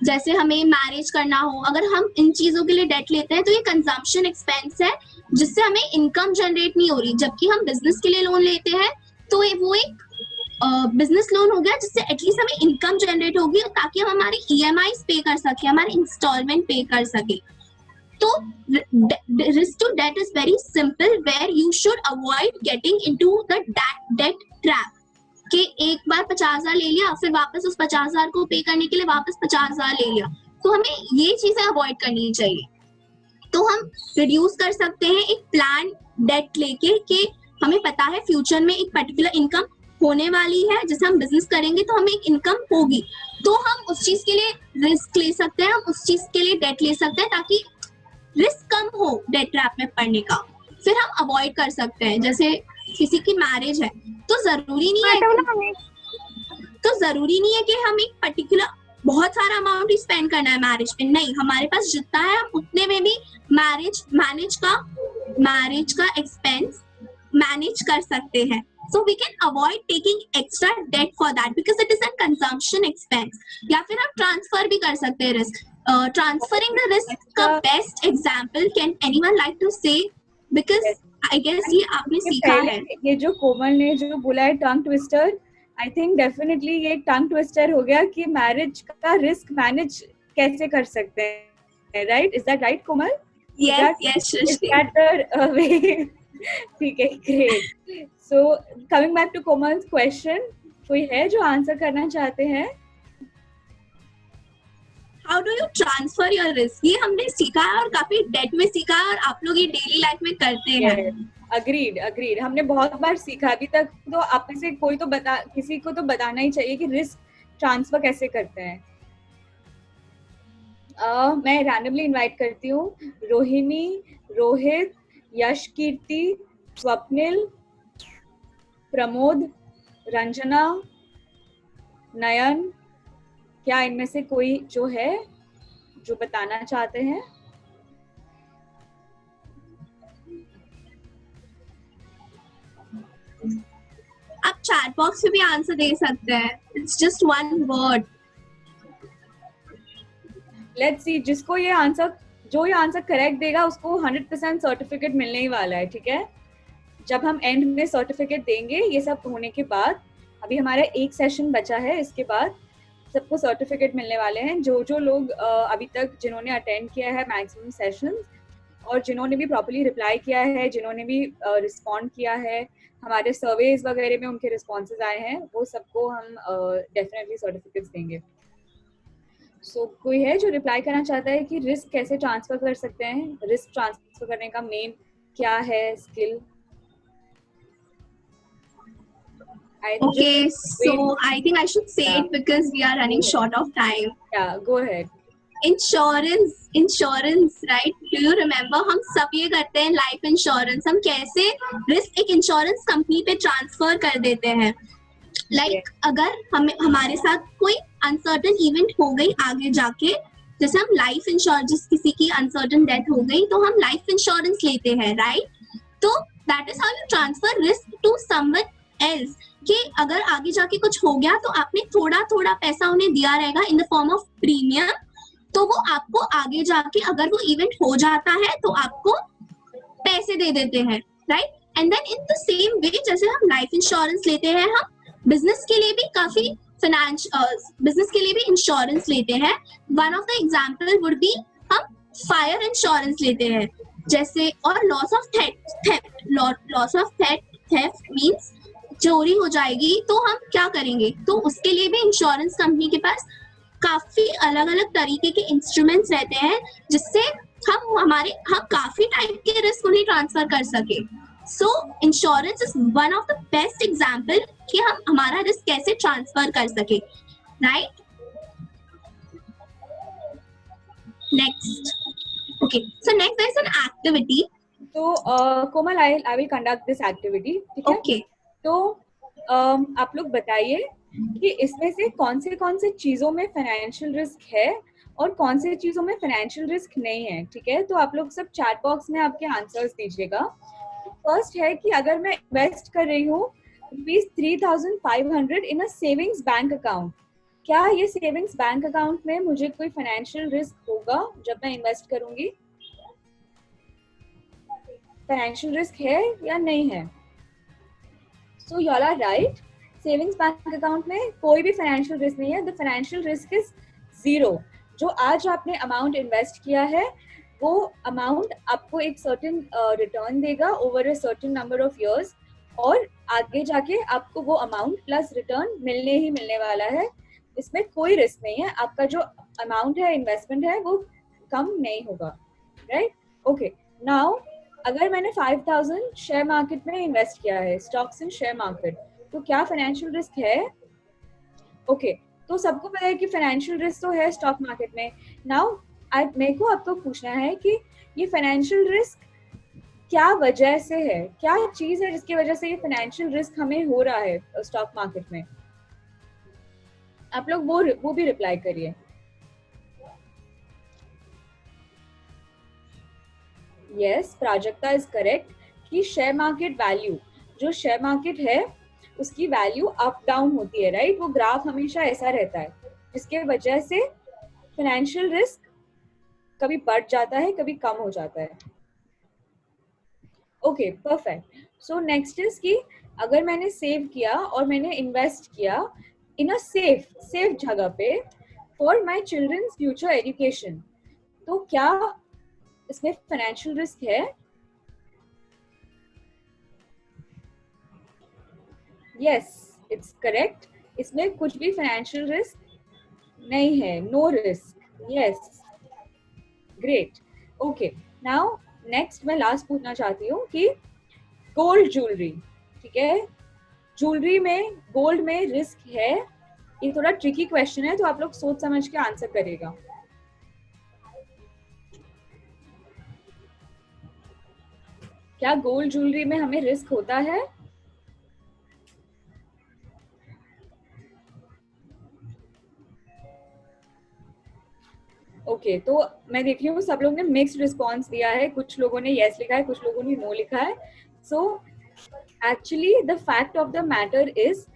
Speaker 9: जैसे हमें मैरिज करना हो, अगर हम इन चीजों के लिए डेट लेते हैं तो ये कंजम्पशन एक्सपेंस है जिससे हमें इनकम जनरेट नहीं हो रही। जबकि हम बिजनेस के लिए लोन लेते हैं तो वो एक बिजनेस लोन हो गया जिससे एटलीस्ट हमें इनकम जनरेट होगी ताकि हम हमारे EMIs पे कर सके, हमारे इंस्टॉलमेंट पे कर सके। तो risk to debt is very simple, where you should avoid getting into the debt trap कि एक बार 50,000 ले लिया, फिर वापस उस 50,000 को पे करने के लिए वापस 50,000 ले लिया। तो हमें ये चीजें अवॉइड करनी चाहिए। तो हम रिड्यूस कर सकते हैं एक प्लान डेट लेके कि हमें पता है फ्यूचर में एक पर्टिकुलर इनकम होने वाली है, जैसे हम बिजनेस करेंगे तो हमें एक इनकम होगी, तो हम उस चीज के लिए रिस्क ले सकते हैं, हम उस चीज के लिए डेट ले सकते हैं ताकि रिस्क कम हो डेट ट्रैप में पड़ने का। फिर हम अवॉइड कर सकते हैं, जैसे किसी की मैरिज है तो जरूरी नहीं है कि हम एक पर्टिकुलर बहुत सारा अमाउंट ही स्पेंड करना है मैरिज पे। नहीं, हमारे पास जितना है हम उतने में भी मैरिज का एक्सपेंस मैनेज कर सकते हैं। So we can avoid taking extra debt for that because it is a consumption expense. या फिर हम ट्रांसफर भी कर सकते हैं रिस्क। ट्रांसफरिंग द रिस्क का best example can anyone like to say, because I guess ये आपने सीखा है।
Speaker 1: ये जो कोमल ने जो बोला है tongue twister, I think definitely ये टंग ट्विस्टर हो गया कि मैरिज का रिस्क मैनेज कैसे कर सकते हैं, right? Is that right Komal?
Speaker 9: Yes,
Speaker 1: Is that the way? ठीक है, great. So coming back to Komal's question, कोई है जो आंसर करना चाहते हैं?
Speaker 9: How do you transfer your risk? ये हमने सीखा है और काफी डेट में सीखा है और आप लोग ये डेली लाइफ में करते हैं।
Speaker 1: Agreed. हमने बहुत बार सीखा अभी तक, तो आप में से कोई तो किसी को तो बताना ही चाहिए कि रिस्क ट्रांसफर कैसे करते हैं। मैं रैंडमली इनवाइट करती हूँ रोहिणी, रोहित, यश कीर्ति, स्वप्निल, प्रमोद, रंजना, नयन। क्या इनमें से कोई जो है जो बताना चाहते हैं?
Speaker 9: आप चैट बॉक्स में भी आंसर दे सकते हैं, it's just one word.
Speaker 1: Let's see, जिसको ये आंसर करेक्ट देगा उसको 100% सर्टिफिकेट मिलने ही वाला है, ठीक है? जब हम एंड में सर्टिफिकेट देंगे, ये सब होने के बाद, अभी हमारा एक सेशन बचा है, इसके बाद सबको सर्टिफिकेट मिलने वाले हैं। जो लोग अभी तक जिन्होंने अटेंड किया है मैक्सिमम सेशंस और जिन्होंने भी प्रॉपर्ली रिप्लाई किया है, जिन्होंने भी रिस्पॉन्ड किया है, हमारे सर्वेज वगैरह में उनके रिस्पॉन्सेज आए हैं, वो सबको हम डेफिनेटली सर्टिफिकेट्स देंगे। कोई है जो रिप्लाई करना चाहता है कि रिस्क कैसे ट्रांसफर कर सकते हैं? रिस्क ट्रांसफर करने का मेन क्या है skill?
Speaker 9: Okay, so I think I should say it because we are running short of time.
Speaker 1: Yeah, go ahead.
Speaker 9: Insurance, right? Do you remember? हम सब ये करते हैं लाइफ इंश्योरेंस। हम कैसे रिस्क एक इंश्योरेंस कंपनी पे ट्रांसफर कर देते हैं। लाइक अगर हमारे साथ कोई अनसर्टन इवेंट हो गई आगे जाके, जैसे हम लाइफ इंश्योरेंस, किसी की अनसर्टन डेथ हो गई तो हम लाइफ इंश्योरेंस लेते हैं, राइट? तो that is how you transfer risk to someone else, कि अगर आगे जाके कुछ हो गया तो आपने थोड़ा थोड़ा पैसा उन्हें दिया रहेगा in the form of premium, तो वो आपको आगे जाके अगर वो इवेंट हो जाता है तो आपको पैसे दे देते हैं, right? And then in the same way जैसे हम लाइफ इंश्योरेंस लेते हैं, हम बिजनेस के लिए भी काफी बिजनेस के लिए भी इंश्योरेंस लेते हैं। One of the example would be हम फायर इंश्योरेंस लेते हैं, जैसे, और लॉस ऑफ थेफ्ट मीन्स चोरी हो जाएगी तो हम क्या करेंगे? तो उसके लिए भी इंश्योरेंस कंपनी के पास काफी अलग अलग तरीके के इंस्ट्रूमेंट्स रहते हैं जिससे हम काफी टाइप के रिस्क उन्हें ट्रांसफर कर सके। So insurance is one of the best example कि हम हमारा रिस्क कैसे ट्रांसफर कर सके, right? Next, okay, so next there is an activity.
Speaker 1: तो Komal, I will conduct this activity, ठीक है?
Speaker 9: ओके,
Speaker 1: तो आप लोग बताइए कि इसमें से कौन से चीजों में फाइनेंशियल रिस्क है और कौन से चीजों में फाइनेंशियल रिस्क नहीं है, ठीक है? तो आप लोग सब चैट बॉक्स में आपके आंसर्स दीजिएगा। फर्स्ट है कि अगर मैं इन्वेस्ट कर रही हूँ ₹3,500 इन अ सेविंग्स बैंक अकाउंट, क्या ये सेविंग्स बैंक अकाउंट में मुझे कोई फाइनेंशियल रिस्क होगा जब मैं इन्वेस्ट करूंगी? फाइनेंशियल रिस्क है या नहीं है? So you all are right. Savings bank account में कोई भी फाइनेंशियल रिस्क नहीं है। The financial risk is 0। जो आज आपने अमाउंट इन्वेस्ट किया है वो अमाउंट आपको एक सर्टेन रिटर्न देगा over a certain number of years, और आगे जाके आपको वो अमाउंट प्लस रिटर्न मिलने ही मिलने वाला है। इसमें कोई रिस्क नहीं है, आपका जो अमाउंट है, इन्वेस्टमेंट है, वो कम नहीं होगा, राइट? ओके, नाउ अगर मैंने 5000 शेयर मार्केट में इन्वेस्ट किया है, स्टॉक्स इन शेयर मार्केट, तो क्या फाइनेंशियल रिस्क है? ओके, तो सबको पता है कि फाइनेंशियल रिस्क तो है स्टॉक मार्केट में। नाउ मेरे को आपको पूछना है कि ये फाइनेंशियल रिस्क क्या वजह से है, क्या चीज है जिसकी वजह से ये फाइनेंशियल रिस्क हमें हो रहा है स्टॉक मार्केट में? आप लोग वो भी रिप्लाई करिए। यस, प्राजक्ता इज करेक्ट कि शेयर मार्केट वैल्यू, जो शेयर मार्केट है उसकी वैल्यू अप डाउन होती है, राइट? वो ग्राफ हमेशा ऐसा रहता है, जिसके वजह से फाइनेंशियल रिस्क कभी बढ़ जाता है, कभी कम हो जाता है। Okay, perfect. So next is कि अगर मैंने सेव किया और मैंने इन्वेस्ट किया इन अ सेफ जगह पे for my children's future education, तो क्या इसमें फाइनेंशियल रिस्क है? यस, इट्स करेक्ट, इसमें कुछ भी फाइनेंशियल रिस्क नहीं है, no risk. Yes, great. Okay, now next मैं लास्ट पूछना चाहती हूँ कि गोल्ड ज्वेलरी, ठीक है, ज्वेलरी में गोल्ड में रिस्क है? ये थोड़ा ट्रिकी क्वेश्चन है, तो आप लोग सोच समझ के आंसर करेगा। क्या गोल्ड ज्वेलरी में हमें रिस्क होता है? ओके, तो मैं देख रही हूँ सब लोगों ने मिक्स्ड रिस्पॉन्स दिया है, कुछ लोगों ने यस लिखा है, कुछ लोगों ने नो लिखा है। So actually the fact of the matter is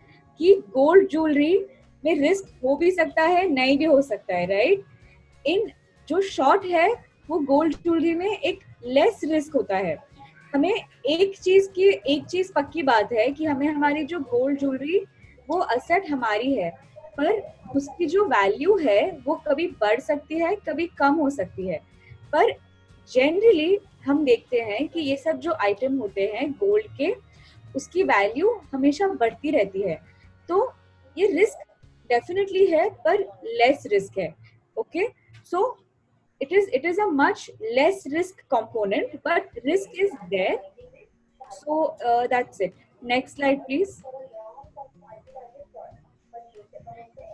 Speaker 1: कि गोल्ड ज्वेलरी में रिस्क हो भी सकता है, नहीं भी हो सकता है, राइट? इन जो शॉर्ट है वो गोल्ड ज्वेलरी में एक लेस रिस्क होता है। हमें एक चीज पक्की बात है कि हमें हमारी जो गोल्ड ज्वेलरी वो असेट हमारी है, पर उसकी जो वैल्यू है वो कभी बढ़ सकती है, कभी कम हो सकती है। पर जनरली हम देखते हैं कि ये सब जो आइटम होते हैं गोल्ड के, उसकी वैल्यू हमेशा बढ़ती रहती है। तो ये रिस्क डेफिनेटली है, पर लेस रिस्क है। Okay, so it is a much less risk component, but risk is there. So that's it. Next slide please.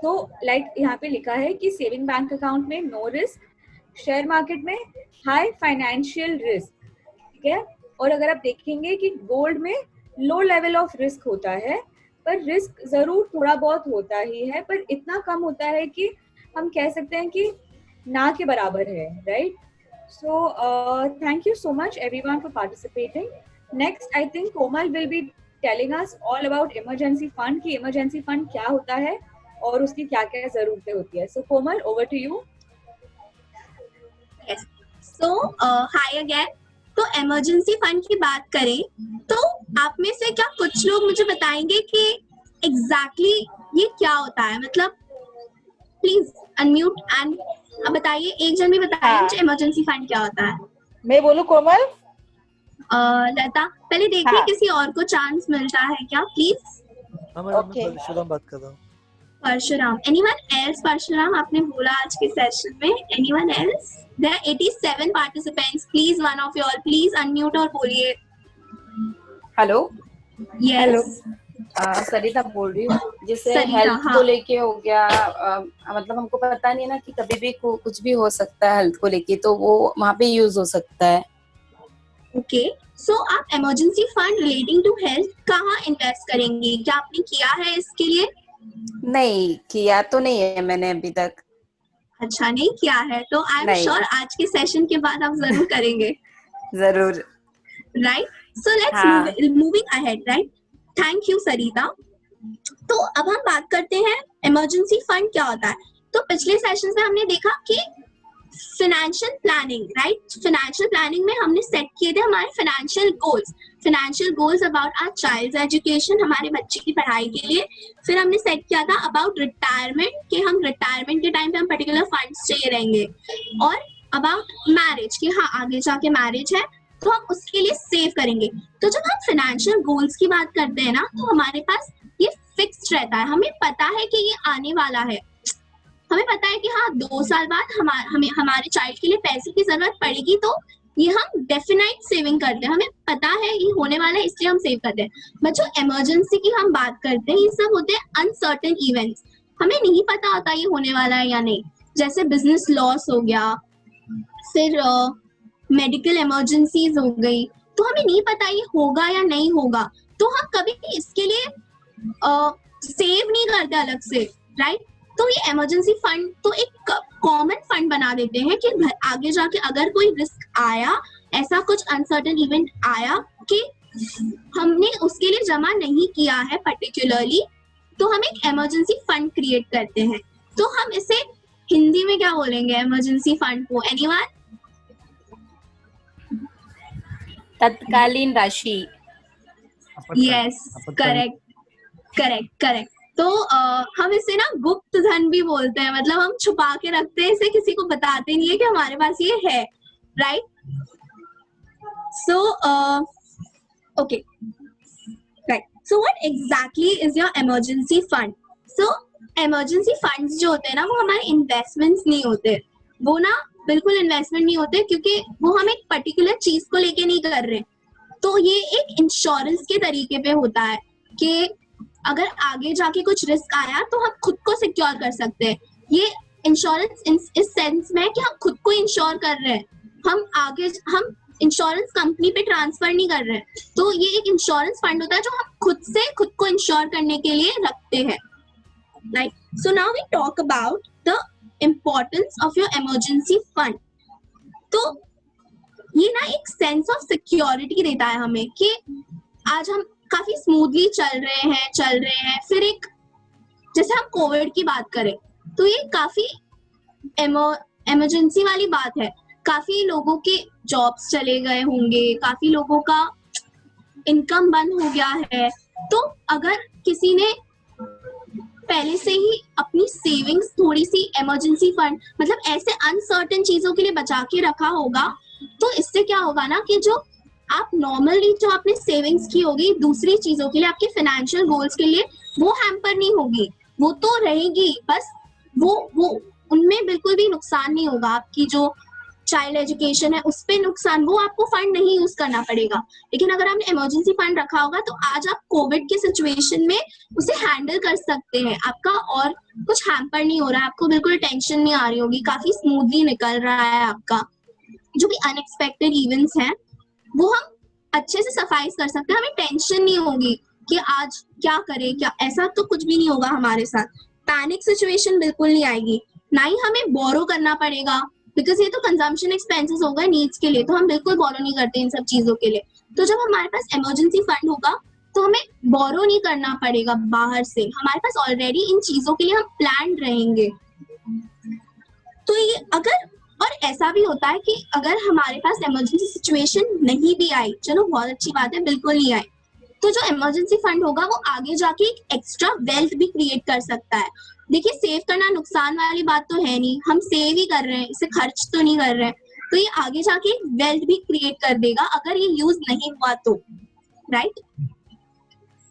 Speaker 1: तो लाइक यहाँ पे लिखा है कि सेविंग बैंक अकाउंट में नो रिस्क, शेयर मार्केट में हाई फाइनेंशियल रिस्क, ठीक है। और अगर आप देखेंगे कि गोल्ड में लो लेवल ऑफ रिस्क होता है, पर रिस्क जरूर थोड़ा बहुत होता ही है, पर इतना कम होता है कि हम कह सकते हैं कि ना के बराबर है, right? So thank you so much everyone for participating. Next I think Komal will be telling us all about emergency fund, कि इमरजेंसी फंड क्या होता है और उसकी क्या क्या जरूरतें होती है। So Komal, over to you.
Speaker 9: So hi again. तो इमरजेंसी फंड की बात करें तो आप में से क्या कुछ लोग मुझे बताएंगे कि एग्जैक्टली ये क्या होता है? मतलब प्लीज अनम्यूट एंड बताइए, एक जन भी बताइए मुझे इमरजेंसी फंड क्या होता है।
Speaker 5: मैं बोलूं कोमल?
Speaker 9: लता पहले देखिए किसी और को चांस मिलता है क्या, प्लीज।
Speaker 6: ओके, परशुराम बात कर रहा हूँ।
Speaker 9: Parshuram, anyone else? परशुराम आपने बोला आज के सेशन में, anyone else? There are 87 participants, please one of you all please unmute और बोलिए।
Speaker 10: हेलो।
Speaker 9: यस,
Speaker 10: सरिता बोल रही हूँ। जैसे हेल्थ को लेके हो गया, मतलब हमको पता नहीं है ना कि कभी भी कुछ भी हो सकता है हेल्थ को लेके, तो वो वहाँ पे यूज हो सकता है।
Speaker 9: ओके, सो आप emergency fund relating to health कहाँ इन्वेस्ट करेंगे? क्या आपने किया है इसके लिए?
Speaker 10: नहीं किया तो नहीं है मैंने अभी तक।
Speaker 9: अच्छा, नहीं किया है, तो आई एम श्योर आज के सेशन के बाद आप जरूर करेंगे।
Speaker 10: जरूर,
Speaker 9: right? So let's moving ahead, right? Thank you Sarita. तो अब हम बात करते हैं इमरजेंसी फंड क्या होता है। तो पिछले सेशन में हमने देखा कि financial planning, right? Financial planning में हमने सेट किए थे हमारे financial goals about our child's education, हमारे बच्चे की पढ़ाई के लिए। फिर हमने सेट किया था अबाउट रिटायरमेंट, कि हम रिटायरमेंट के टाइम पे हम पर्टिकुलर फंड्स चाहिए रहेंगे। और अबाउट मैरिज कि हाँ आगे जाके मैरिज है तो हम उसके लिए सेव करेंगे। तो जब हम फाइनेंशियल गोल्स की बात करते हैं ना तो हमारे पास ये फिक्स्ड रहता है, हमें पता है कि ये आने वाला है, हमें पता है कि हाँ 2 साल बाद हमें हमारे चाइल्ड के लिए पैसे की जरूरत पड़ेगी, तो ये हम डेफिनेट सेविंग करते हैं, हमें पता है ये होने वाला है इसलिए हम सेव करते हैं। बट जो इमरजेंसी की हम बात करते हैं ये सब होते हैं अनसर्टेन इवेंट्स, हमें नहीं पता होता ये होने वाला है या नहीं, जैसे बिजनेस लॉस हो गया, फिर मेडिकल इमरजेंसीज हो गई, तो हमें नहीं पता ये होगा या नहीं होगा, तो हम कभी इसके लिए सेव नहीं करते अलग से, राइट। तो ये इमरजेंसी फंड तो एक कॉमन फंड बना देते हैं कि आगे जाके अगर कोई रिस्क आया, ऐसा कुछ अनसर्टेन इवेंट आया कि हमने उसके लिए जमा नहीं किया है पर्टिकुलरली, तो हम एक इमरजेंसी फंड क्रिएट करते हैं। तो हम इसे हिंदी में क्या बोलेंगे इमरजेंसी फंड को, एनीवन?
Speaker 10: तत्कालीन राशि।
Speaker 9: Yes, correct. तो हम इसे ना गुप्त धन भी बोलते हैं, मतलब हम छुपा के रखते हैं इसे, किसी को बताते नहीं है कि हमारे पास ये है, right. So okay, right. So what exactly is your emergency fund? So emergency funds जो होते हैं ना वो हमारे इन्वेस्टमेंट्स नहीं होते, वो ना बिल्कुल इन्वेस्टमेंट नहीं होते, क्योंकि वो हम एक पर्टिकुलर चीज को लेके नहीं कर रहे। तो ये एक इंश्योरेंस के तरीके पे होता है कि अगर आगे जाके कुछ रिस्क आया तो हम खुद को सिक्योर कर सकते हैं। ये इंश्योरेंस इस सेंस में है कि हम खुद को इंश्योर कर रहे हैं, हम इंश्योरेंस कंपनी पे ट्रांसफर नहीं कर रहे हैं। तो ये एक इंश्योरेंस फंड होता है जो हम खुद को इंश्योर करने के लिए रखते हैं, right. So now we talk about the importance of your emergency fund. तो ये ना एक सेंस ऑफ सिक्योरिटी देता है हमें कि आज हम काफी स्मूथली चल रहे हैं। फिर एक जैसे हम कोविड की बात करें तो ये काफी इमरजेंसी वाली बात है, काफी लोगों के जॉब्स चले गए होंगे, काफी लोगों का इनकम बंद हो गया है। तो अगर किसी ने पहले से ही अपनी सेविंग्स थोड़ी सी इमरजेंसी फंड, मतलब ऐसे अनसर्टेन चीजों के लिए बचा के रखा होगा, तो इससे क्या होगा ना कि जो आप नॉर्मली जो आपने सेविंग्स की होगी दूसरी चीजों के लिए, आपके फाइनेंशियल गोल्स के लिए, वो हैम्पर नहीं होगी, वो तो रहेगी, बस वो उनमें बिल्कुल भी नुकसान नहीं होगा। आपकी जो चाइल्ड एजुकेशन है उस पे नुकसान, वो आपको फंड नहीं यूज करना पड़ेगा। लेकिन अगर आपने इमरजेंसी फंड रखा होगा तो आज आप कोविड के सिचुएशन में उसे हैंडल कर सकते हैं, आपका और कुछ हैम्पर नहीं हो रहा है, आपको बिल्कुल टेंशन नहीं आ रही होगी, काफी स्मूथली निकल रहा है आपका। जो भी अनएक्सपेक्टेड इवेंट्स हैं वो हम अच्छे से सफाई कर सकते हैं, हमें टेंशन नहीं होगी कि आज क्या करें, क्या ऐसा तो कुछ भी नहीं होगा हमारे साथ। पैनिक सिचुएशन बिल्कुल नहीं आएगी, ना ही हमें बोरो करना पड़ेगा, बिकॉज ये तो कंजम्पशन एक्सपेंसेस होगा नीड्स के लिए, तो हम बिल्कुल बोरो नहीं करते इन सब चीजों के लिए। तो जब हमारे पास इमरजेंसी फंड होगा तो हमें बोरो नहीं करना पड़ेगा बाहर से, हमारे पास ऑलरेडी इन चीजों के लिए हम प्लान रहेंगे। तो ये अगर, और ऐसा भी होता है कि अगर हमारे पास इमरजेंसी सिचुएशन नहीं भी आई, चलो बहुत अच्छी बात है, बिल्कुल नहीं आई, तो जो इमरजेंसी फंड होगा वो आगे जाके एक एक्स्ट्रा वेल्थ भी क्रिएट कर सकता है। देखिए सेव करना नुकसान वाली बात तो है नहीं, हम सेव ही कर रहे हैं, इसे खर्च तो नहीं कर रहे हैं, तो ये आगे जाके एक वेल्थ भी क्रिएट कर देगा अगर ये यूज नहीं हुआ तो, राइट।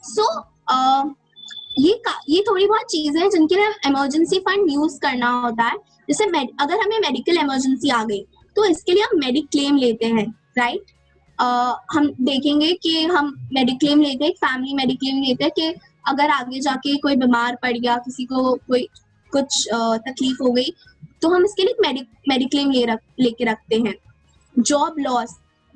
Speaker 9: सो ये थोड़ी बहुत चीजें हैं जिनके लिए इमरजेंसी फंड यूज करना होता है। जैसे अगर हमें मेडिकल इमरजेंसी आ गई तो इसके लिए हम मेडिक्लेम लेते हैं, राइट। हम देखेंगे कि हम मेडिक्लेम लेते हैं, एक फैमिली मेडिक्लेम लेते हैं कि अगर आगे जाके कोई बीमार पड़ गया, किसी को कोई कुछ तकलीफ हो गई, तो हम इसके लिए मेडिक्लेम लेके रखते हैं। जॉब लॉस,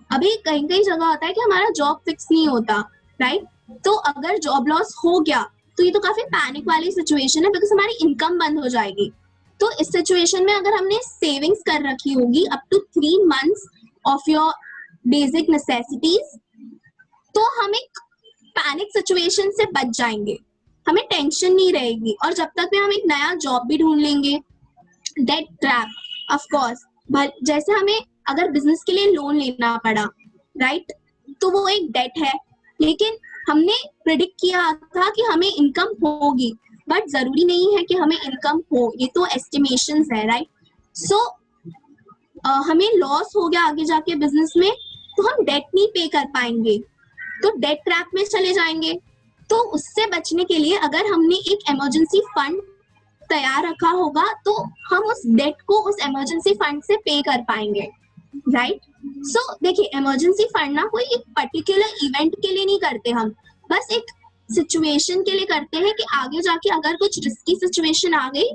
Speaker 9: अभी कहीं जगह होता है कि हमारा जॉब फिक्स नहीं होता, राइट। तो अगर जॉब लॉस हो गया तो ये तो काफी पैनिक वाली सिचुएशन है, बिकॉज हमारी इनकम बंद हो जाएगी। तो इस सिचुएशन में अगर हमने सेविंग्स कर रखी होगी up to 3 months of your basic necessities, तो हम एक पैनिक सिचुएशन से बच जाएंगे, हमें टेंशन नहीं रहेगी। और जब तक में हम एक नया जॉब भी ढूंढ लेंगे, डेट ट्रैप, ऑफ कोर्स, जैसे हमें अगर बिजनेस के लिए लोन लेना पड़ा, राइट, तो वो एक डेट है, लेकिन हमने प्रेडिक्ट किया था कि हमें इनकम होगी, बट जरूरी नहीं है कि हमें इनकम हो, ये तो एस्टिमेशंस है, राइट। सो हमें लॉस हो गया आगे जाके बिजनेस में, तो हम डेट नहीं पे कर पाएंगे, तो डेट ट्रैप में चले जाएंगे। तो उससे बचने के लिए अगर हमने एक इमरजेंसी फंड तैयार रखा होगा तो हम उस डेट को उस इमरजेंसी फंड से पे कर पाएंगे, राइट। सो देखिए, इमरजेंसी फंड ना कोई एक पर्टिकुलर इवेंट के लिए नहीं करते हम, बस एक सिचुएशन के लिए करते हैं कि आगे जाके अगर कुछ रिस्की सिचुएशन आ गई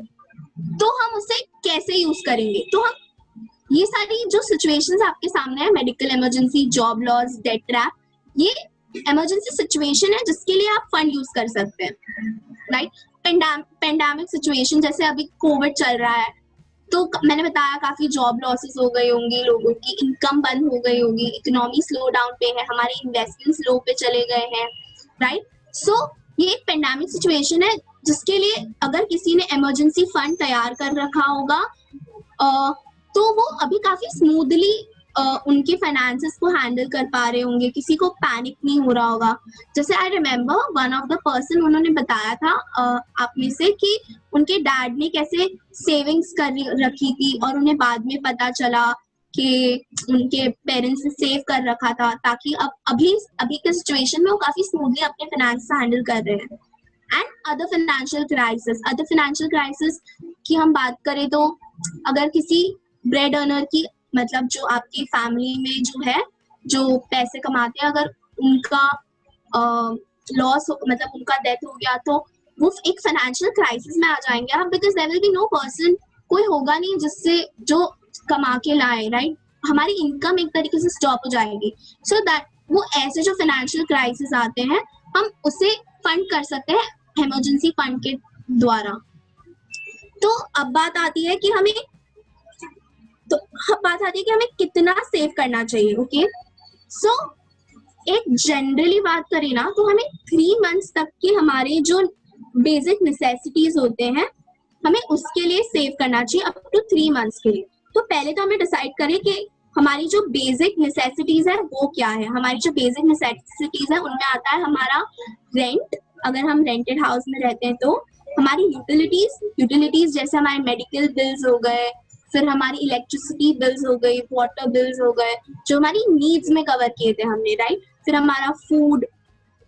Speaker 9: तो हम उसे कैसे यूज करेंगे। तो हम ये सारी जो सिचुएशंस आपके सामने है, medical emergency, job loss, debt trap, ये इमरजेंसी सिचुएशन है जिसके लिए आप फंड यूज कर सकते हैं, राइट। पेंडेमिक सिचुएशन, जैसे अभी कोविड चल रहा है, तो मैंने बताया काफी जॉब लॉसेस हो गई होंगी, लोगों की इनकम बंद हो गई होगी, इकोनॉमी स्लो डाउन पे है, हमारे इन्वेस्टमेंट्स लो पे चले गए हैं, राइट। सो ये एक पेंडेमिक सिचुएशन है जिसके लिए अगर किसी ने इमरजेंसी फंड तैयार कर रखा होगा तो वो अभी काफी स्मूथली उनके फाइनेंसेस को हैंडल कर पा रहे होंगे, किसी को पैनिक नहीं हो रहा होगा। जैसे I remember one of the person, उन्होंने बताया था आप में से कि उनके डैड ने कैसे सेविंग्स कर रखी थी और उन्हें बाद में पता चला कि उनके पेरेंट्स ने सेव कर रखा था, ताकि अब अभी के सिचुएशन में वो काफी स्मूथली अपने फाइनेंस हैंडल कर रहे हैं। एंड अदर फाइनेंशियल क्राइसिस की हम बात करें तो अगर किसी ब्रेड अर्नर की, मतलब जो आपकी फैमिली में जो है, जो पैसे कमाते हैं, अगर उनका लॉस, मतलब उनका डेथ हो गया, तो वो एक फाइनेंशियल क्राइसिस में आ जाएंगे आप, because there will be no person, कोई होगा नहीं जिससे जो कमा के लाए, राइट। हमारी इनकम एक तरीके से स्टॉप हो जाएगी। सो दैट वो ऐसे जो फाइनेंशियल क्राइसिस आते हैं, हम उसे फंड कर सकते हैं इमरजेंसी फंड के द्वारा। तो अब बात आती है कि हमें कितना सेव करना चाहिए। ओके, सो एक जनरली बात करें ना, तो हमें 3 मंथ्स तक के हमारे जो बेसिक नेसेसिटीज होते हैं, हमें उसके लिए सेव करना चाहिए अप टू 3 मंथ्स के लिए। तो पहले तो हमें डिसाइड करें कि हमारी जो बेसिक नेसेसिटीज है वो क्या है। हमारी जो बेसिक नेसेसिटीज है उनमें आता है हमारा रेंट, अगर हम रेंटेड हाउस में रहते हैं तो हमारी यूटिलिटीज जैसे हमारे मेडिकल बिल्स हो गए, फिर हमारी इलेक्ट्रिसिटी बिल्स हो गई, वाटर बिल्स हो गए, जो हमारी नीड्स में कवर किए थे हमने, राइट। फिर हमारा फूड,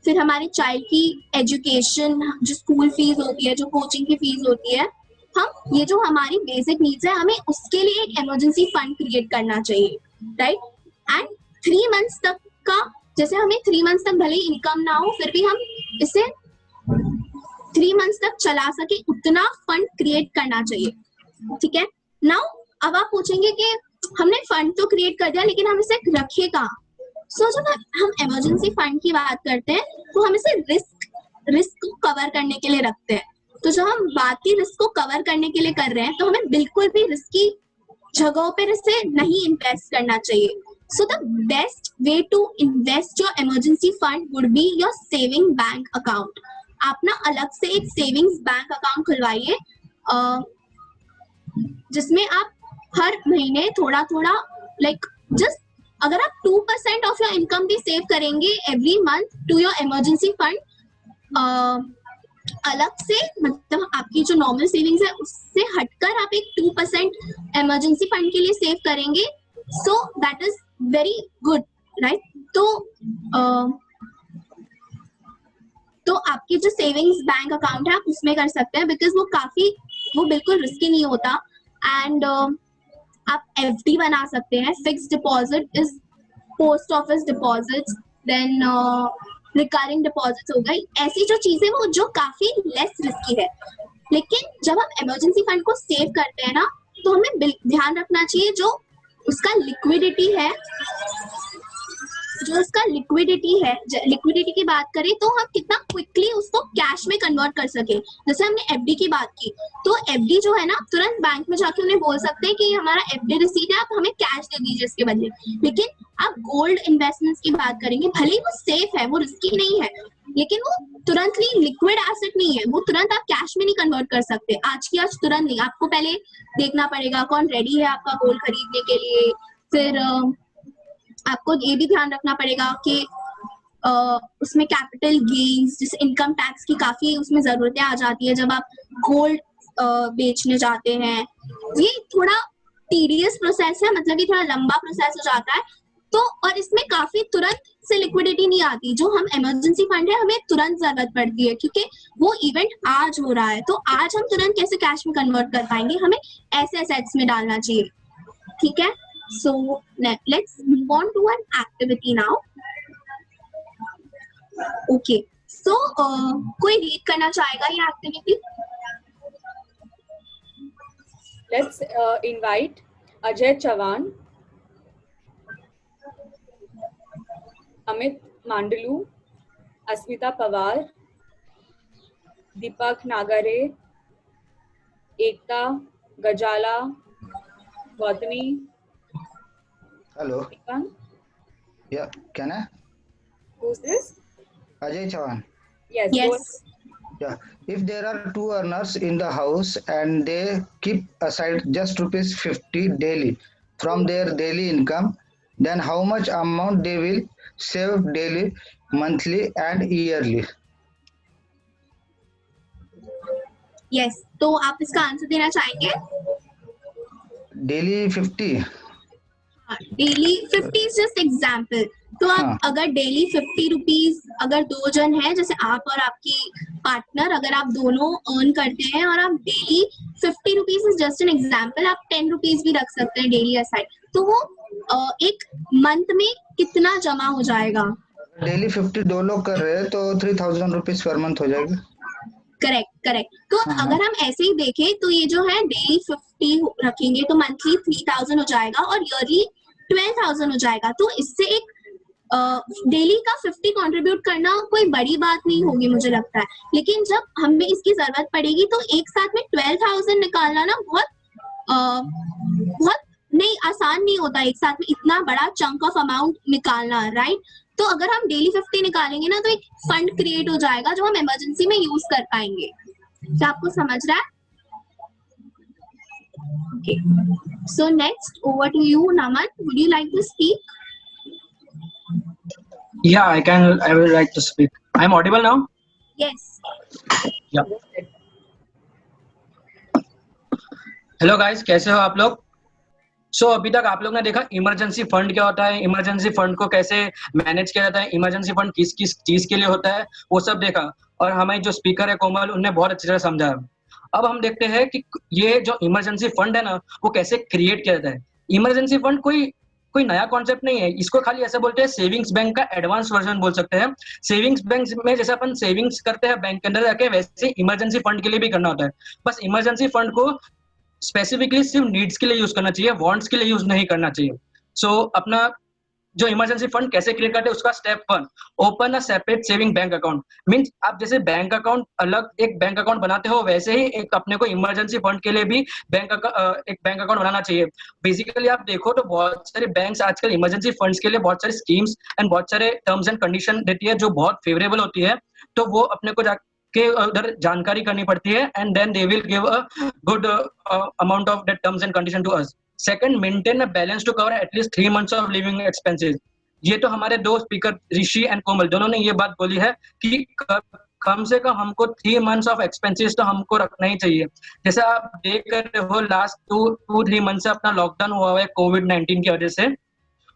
Speaker 9: फिर हमारे चाइल्ड की एजुकेशन, जो स्कूल फीस होती है, जो कोचिंग की फीस होती है, हम ये जो हमारी बेसिक नीड्स है, हमें उसके लिए एक इमरजेंसी फंड क्रिएट करना चाहिए, राइट। एंड 3 मंथ्स तक का, जैसे हमें 3 मंथ्स तक भले ही इनकम ना हो, फिर भी हम इसे 3 मंथ्स तक चला सके उतना फंड क्रिएट करना चाहिए, ठीक है। नाउ अब आप पूछेंगे कि हमने फंड तो क्रिएट कर दिया, लेकिन हम इसे रखे कहाँ। सो जब हम इमरजेंसी फंड की बात करते हैं तो हम इसे रिस्क को कवर करने के लिए रखते हैं। तो जब हम बात ही रिस्क को कवर करने के लिए कर रहे हैं, तो हमें बिल्कुल भी रिस्की जगहों पर इसे नहीं इन्वेस्ट करना चाहिए। So the best way to invest your emergency fund would be your saving bank account. आप ना अलग से एक सेविंग्स बैंक अकाउंट खुलवाइए, जिसमें आप हर महीने थोड़ा थोड़ा, लाइक जस्ट अगर आप 2% ऑफ योर इनकम भी सेव करेंगे every month to your emergency fund, अलग से, मतलब आपकी जो नॉर्मल सेविंग्स है उससे हटकर आप एक 2% इमरजेंसी फंड के लिए सेव करेंगे, सो that is very good, right. तो आपकी जो सेविंग्स बैंक अकाउंट है आप उसमें कर सकते हैं, बिकॉज वो बिल्कुल रिस्की नहीं होता। एंड आप FD बना सकते हैं, fix deposit is post office deposits, then recurring deposits हो गई, ऐसी जो चीजें वो जो काफी लेस रिस्की है। लेकिन जब हम इमरजेंसी फंड को सेव करते हैं ना, तो हमें ध्यान रखना चाहिए जो उसका लिक्विडिटी है, लिक्विडिटी की बात करें तो हम कितना क्विकली उसको कैश में कन्वर्ट कर सके। जैसे हमने FD की बात की, तो FD जो है ना, तुरंत बैंक में जाके उन्हें बोल सकते हैं कि हमारा FD रिसीट है, आप हमें कैश दे दीजिए इसके बदले। लेकिन आप गोल्ड इन्वेस्टमेंट्स की बात करेंगे, भले ही वो सेफ है, वो रिस्की नहीं है, लेकिन वो तुरंत लिक्विड एसेट नहीं है, वो तुरंत आप कैश में नहीं कन्वर्ट कर सकते, आज की आज तुरंत नहीं। आपको पहले देखना पड़ेगा कौन रेडी है आपका गोल्ड खरीदने के लिए। फिर आपको ये भी ध्यान रखना पड़ेगा कि उसमें कैपिटल गेन्स, जैसे इनकम टैक्स की काफी उसमें जरूरतें आ जाती है जब आप गोल्ड बेचने जाते हैं। ये थोड़ा टीडियस प्रोसेस है, मतलब कि थोड़ा लंबा प्रोसेस हो जाता है। तो और इसमें काफी तुरंत से लिक्विडिटी नहीं आती, जो हम इमरजेंसी फंड है हमें तुरंत जरूरत पड़ती है, क्योंकि वो इवेंट आज हो रहा है, तो आज हम तुरंत कैसे कैश में कन्वर्ट कर पाएंगे, हमें ऐसे एसेट्स में डालना चाहिए, ठीक है। So let's move on to an activity now. Okay, so कोई रीड करना चाहेगा ये activity?
Speaker 1: Let's invite Ajay Chavan, Amit Mandalu, Asmita Pawar, Deepak Nagare, Ekta Gajala, Gautami.
Speaker 11: Hello.
Speaker 1: Deepak.
Speaker 11: Yeah, can I?
Speaker 1: Who's this?
Speaker 11: Ajay Chavan.
Speaker 1: Yes.
Speaker 9: Yes.
Speaker 11: Yeah. If there are two earners in the house and they keep aside just ₹50 daily from their daily income, then how much amount they will save daily, monthly and yearly?
Speaker 9: Yes. तो आप इसका answer देना चाहेंगे?
Speaker 11: Daily 50.
Speaker 9: Daily 50 is just example. तो आप अगर daily 50 rupees, अगर 2 जन है, जैसे आप और आपकी पार्टनर, अगर आप दोनों अर्न करते हैं और आप daily 50 rupees is just an example, आप 10 रुपीज भी रख सकते हैं डेली असाइड, तो वो एक मंथ में कितना जमा हो जाएगा?
Speaker 11: डेली 50 दो लोग कर रहे हैं तो 3000 रुपीज पर मंथ हो जाएगा।
Speaker 9: करेक्ट। तो अगर हम ऐसे ही देखें तो ये जो है डेली 50 रखेंगे तो मंथली 3000 हो जाएगा और ईयरली 12000 हो जाएगा। तो इससे एक डेली का 50 कंट्रीब्यूट करना कोई बड़ी बात नहीं होगी मुझे लगता है, लेकिन जब हमें इसकी जरूरत पड़ेगी तो एक साथ में 12000 निकालना ना बहुत नहीं आसान नहीं होता, एक साथ में इतना बड़ा चंक ऑफ अमाउंट निकालना, राइट। तो अगर हम डेली 50 निकालेंगे ना तो एक फंड क्रिएट हो जाएगा जो हम इमरजेंसी में यूज कर पाएंगे। क्या आपको समझ रहा है? Okay. So next, over to you, Naman. Would you like to speak?
Speaker 12: Yeah, I can. I will like to speak. I'm audible now?
Speaker 9: Yes.
Speaker 12: Yeah. Hello guys, कैसे हो आप लोग? So अभी तक आप लोग ने देखा इमरजेंसी फंड क्या होता है, इमरजेंसी फंड को कैसे मैनेज किया जाता है, इमरजेंसी फंड किस किस चीज के लिए होता है, वो सब देखा। और हमें जो स्पीकर है कोमल, उनने बहुत अच्छी तरह समझाया। अब हम देखते हैं कि ये जो इमरजेंसी फंड है ना, वो कैसे क्रिएट किया जाता है। इमरजेंसी फंड कोई नया कॉन्सेप्ट नहीं है, इसको खाली ऐसे बोलते हैं सेविंग्स बैंक का एडवांस वर्जन बोल सकते हैं। सेविंग्स बैंक में जैसे अपन सेविंग्स करते हैं बैंक के अंदर जाके, वैसे इमरजेंसी फंड के लिए भी करना होता है। बस इमरजेंसी फंड को स्पेसिफिकली सिर्फ नीड्स के लिए यूज करना चाहिए, वांट्स के लिए यूज नहीं करना चाहिए। सो अपना जो इमरजेंसी फंड कैसे क्रिएट करते हैं, उसका step 1, open a separate saving bank account. Means आप जैसे बैंक अकाउंट अलग एक बैंक अकाउंट बनाते हो, वैसे ही एक अपने को इमरजेंसी फंड के लिए भी एक बैंक अकाउंट बनाना चाहिए। बेसिकली आप देखो तो बहुत सारे बैंक्स आजकल इमरजेंसी फंड्स के लिए बहुत सारे स्कीम्स एंड बहुत सारे टर्म्स एंड कंडीशन देती है जो बहुत फेवरेबल होती है। तो वो अपने को के उधर जानकारी करनी पड़ती है and then they will give a good amount of that terms and condition to us. Second, maintain a balance to cover at least 3 months of living expenses. ये तो हमारे दो स्पीकर ऋषि एंड कोमल दोनों ने ये बात बोली है कि कम से कम हमको 3 months ऑफ एक्सपेंसेस तो हमको रखना ही चाहिए। जैसे आप देख रहे हो लास्ट 2-3 months से अपना लॉकडाउन हुआ है कोविड-19 की वजह से,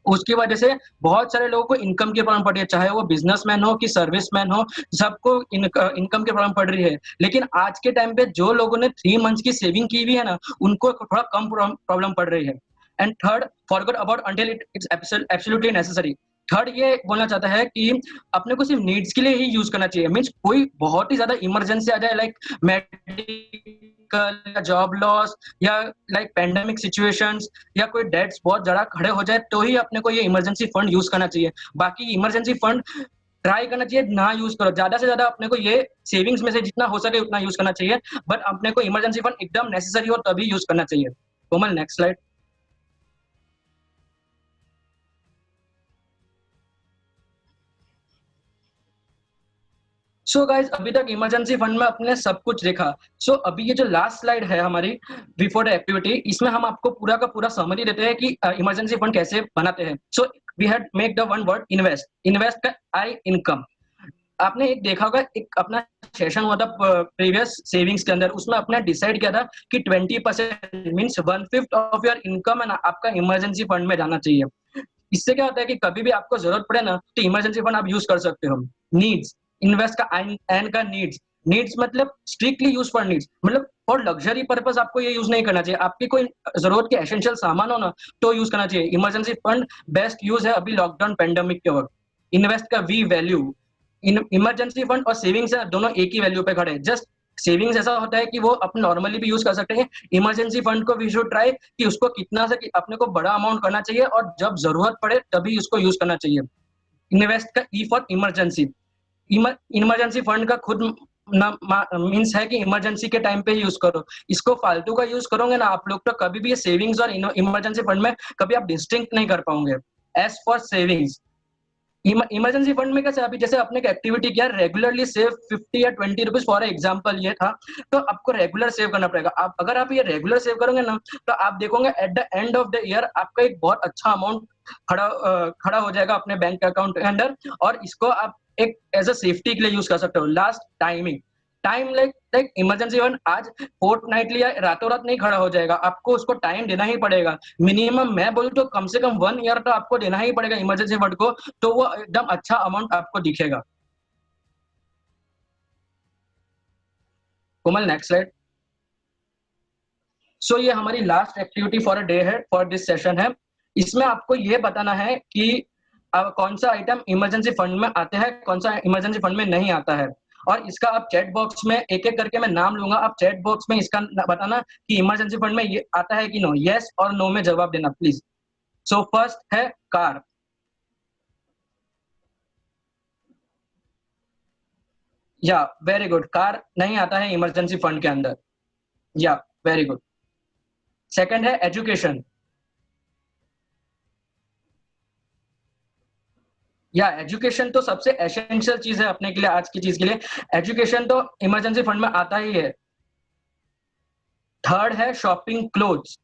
Speaker 12: उसकी वजह से बहुत सारे लोगों को इनकम की प्रॉब्लम पड़ रही है, चाहे वो बिजनेसमैन हो कि सर्विसमैन हो, सबको इनकम की प्रॉब्लम पड़ रही है। लेकिन आज के टाइम पे जो लोगों ने 3 months की सेविंग की हुई है ना, उनको थोड़ा कम प्रॉब्लम पड़ रही है। And third, forget about until it's absolutely necessary. Third ये बोलना चाहता है कि अपने को सिर्फ नीड्स के लिए ही यूज करना चाहिए। मीन्स कोई बहुत ही ज्यादा इमरजेंसी आ जाए, लाइक मेडिकल या जॉब लॉस या लाइक पैंडेमिक सिचुएशंस या कोई डेट्स बहुत ज्यादा खड़े हो जाए, तो ही अपने को ये इमरजेंसी फंड यूज करना चाहिए। बाकी इमरजेंसी फंड ट्राई करना चाहिए ना यूज करो, ज्यादा से ज्यादा अपने को ये सेविंग्स में से जितना हो सके उतना यूज करना चाहिए, बट अपने को इमरजेंसी फंड एकदम नेसेसरी हो तभी यूज करना चाहिए। कोमल, नेक्स्ट स्लाइड। सो गाइज, अभी तक इमरजेंसी फंड में अपने सब कुछ देखा। सो अभी ये जो लास्ट स्लाइड है हमारी बिफोर द एक्टिविटी, इसमें हम आपको पूरा का पूरा समरी देते हैं कि इमरजेंसी फंड कैसे बनाते हैं। So we had make the one word invest. Invest का आई इनकम। आपने एक देखा होगा, एक अपना सेशन हुआ था प्रीवियस सेविंग्स के अंदर, उसमें अपने डिसाइड किया था कि 20% मीन्स 1/5 ऑफ योर इनकम है ना आपका इमरजेंसी फंड में जाना चाहिए। इससे क्या होता है कि कभी भी आपको जरूरत पड़े ना तो इमरजेंसी फंड आप यूज कर सकते हो। नीड्स, इन्वेस्ट का एन का नीड्स मतलब स्ट्रिक्टली यूज फॉर नीड्स, मतलब फॉर लग्जरी पर्पस आपको ये यूज नहीं करना चाहिए। आपकी कोई जरूरत के एसेंशियल सामान हो ना तो यूज करना चाहिए। इमरजेंसी फंड बेस्ट यूज है अभी लॉकडाउन पेंडेमिक के वक्त। इन्वेस्ट का वी वैल्यू, इमरजेंसी फंड और सेविंग्स है दोनों एक ही वैल्यू पे खड़े हैं। जस्ट सेविंग्स ऐसा होता है कि वो अपन नॉर्मली भी यूज कर सकते हैं। इमरजेंसी फंड को वी शुड ट्राई कि उसको कितना से कि अपने को बड़ा अमाउंट करना चाहिए और जब जरूरत पड़े तभी उसको यूज करना चाहिए। इन्वेस्ट का E for emergency, emergency fund का खुद मीन्स है कि इमरजेंसी के टाइम पे यूज करो। इसको फालतू का यूज करोगे ना आप लोग तो कभी भी ये सेविंग्स और इमरजेंसी फंड में कभी आप डिस्टिंक्ट नहीं कर पाओगे। As for savings, emergency fund में कैसे, अभी जैसे आपने एक एक्टिविटी किया रेगुलरली सेव 50 या 20 रुपीज, फॉर एग्जांपल ये था, तो आपको रेगुलर सेव करना पड़ेगा। आप अगर आप ये रेगुलर सेव करोगे ना तो आप देखोगे at the end of the year आपका एक बहुत अच्छा अमाउंट खड़ा हो जाएगा अपने बैंक अकाउंट के अंदर, और इसको आप एक एज अ सेफ्टी के लिए यूज कर सकते हो। Last timing, time like emergency fund आज फोर्टनाइटली या रातों रात नहीं खड़ा हो जाएगा, आपको उसको टाइम देना ही पड़ेगा। मिनिमम मैं बोलूँ तो कम से कम 1 ईयर तो आपको देना ही पड़ेगा इमरजेंसी फंड को, तो वो एकदम अच्छा अमाउंट आपको दिखेगा। कोमल नेक्स्ट स्लाइड। सो ये हमारी last activity for a day है, फॉर दिस सेशन है। इसमें आपको ये बताना है कि कौन सा आइटम इमरजेंसी फंड में आता है, कौन सा इमरजेंसी फंड में नहीं आता है, और इसका आप चैट बॉक्स में एक एक करके मैं नाम लूंगा, आप चैट बॉक्स में इसका बताना कि इमरजेंसी फंड में ये आता है कि नो, यस और नो में जवाब देना प्लीज। सो फर्स्ट है कार। या वेरी गुड, कार नहीं आता है इमरजेंसी फंड के अंदर। या वेरी गुड। सेकंड है एजुकेशन। या एजुकेशन तो सबसे एसेंशियल चीज है अपने के लिए, आज की चीज के लिए। एजुकेशन तो इमरजेंसी फंड में आता ही है। थर्ड है shopping clothes.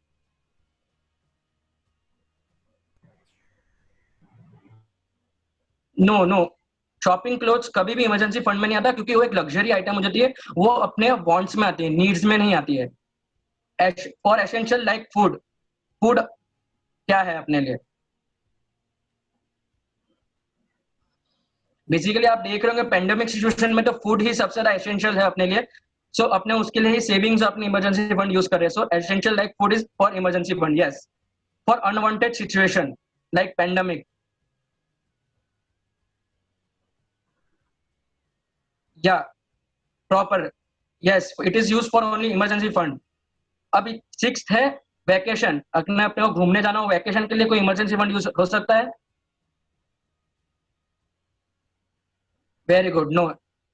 Speaker 12: No no, shopping clothes कभी भी इमरजेंसी फंड में नहीं आता, क्योंकि वो एक लग्जरी आइटम हो जाती है, वो अपने वांट्स में आती है, नीड्स में नहीं आती है। For essential like food, food क्या है अपने लिए, बेसिकली आप देख रहे होंगे पेंडेमिक सिचुएशन में तो फूड ही सबसे ज्यादा एसेंशियल है अपने लिए। सो अपने उसके लिए ही सेविंग्स अपनी इमरजेंसी फंड यूज कर रहे हैं। So essential like food is for emergency fund. Yes, for unwanted situation like pandemic, या proper, yes it is use for only emergency fund. अभी सिक्स्थ है वैकेशन। अपने को घूमने जाना हो, वैकेशन के लिए कोई इमरजेंसी फंड यूज हो सकता है? वेरी गुड, नो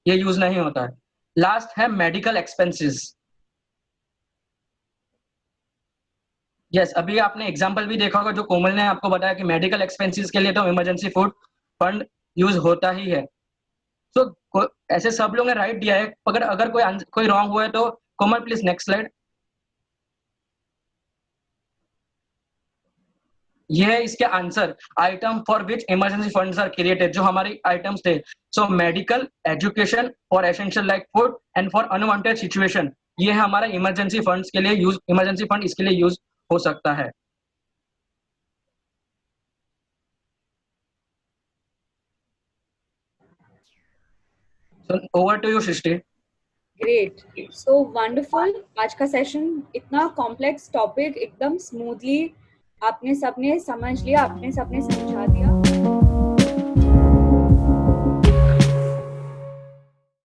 Speaker 12: ये यूज नहीं होता है। लास्ट है मेडिकल एक्सपेंसेस। यस, अभी आपने एग्जांपल भी देखा होगा जो कोमल ने आपको बताया कि मेडिकल एक्सपेंसेस के लिए तो इमरजेंसी फंड यूज होता ही है। सो ऐसे सब लोगों ने राइट दिया है। अगर कोई रॉन्ग हुआ है तो कोमल प्लीज नेक्स्ट स्लाइड। ये है इसके answer, item for which emergency funds are created, जो हमारे आइटम्स थे। So medical, education, for essential like food and for unwanted situation, ये है हमारा इमरजेंसी फंड्स के लिए यूज, इमरजेंसी फंड इसके लिए यूज हो सकता है। So, over to you, Shrishti.
Speaker 1: Great, so wonderful. आज का सेशन इतना कॉम्प्लेक्स टॉपिक एकदम स्मूथली आपने सबने समझ लिया, आपने सबने समझा दिया।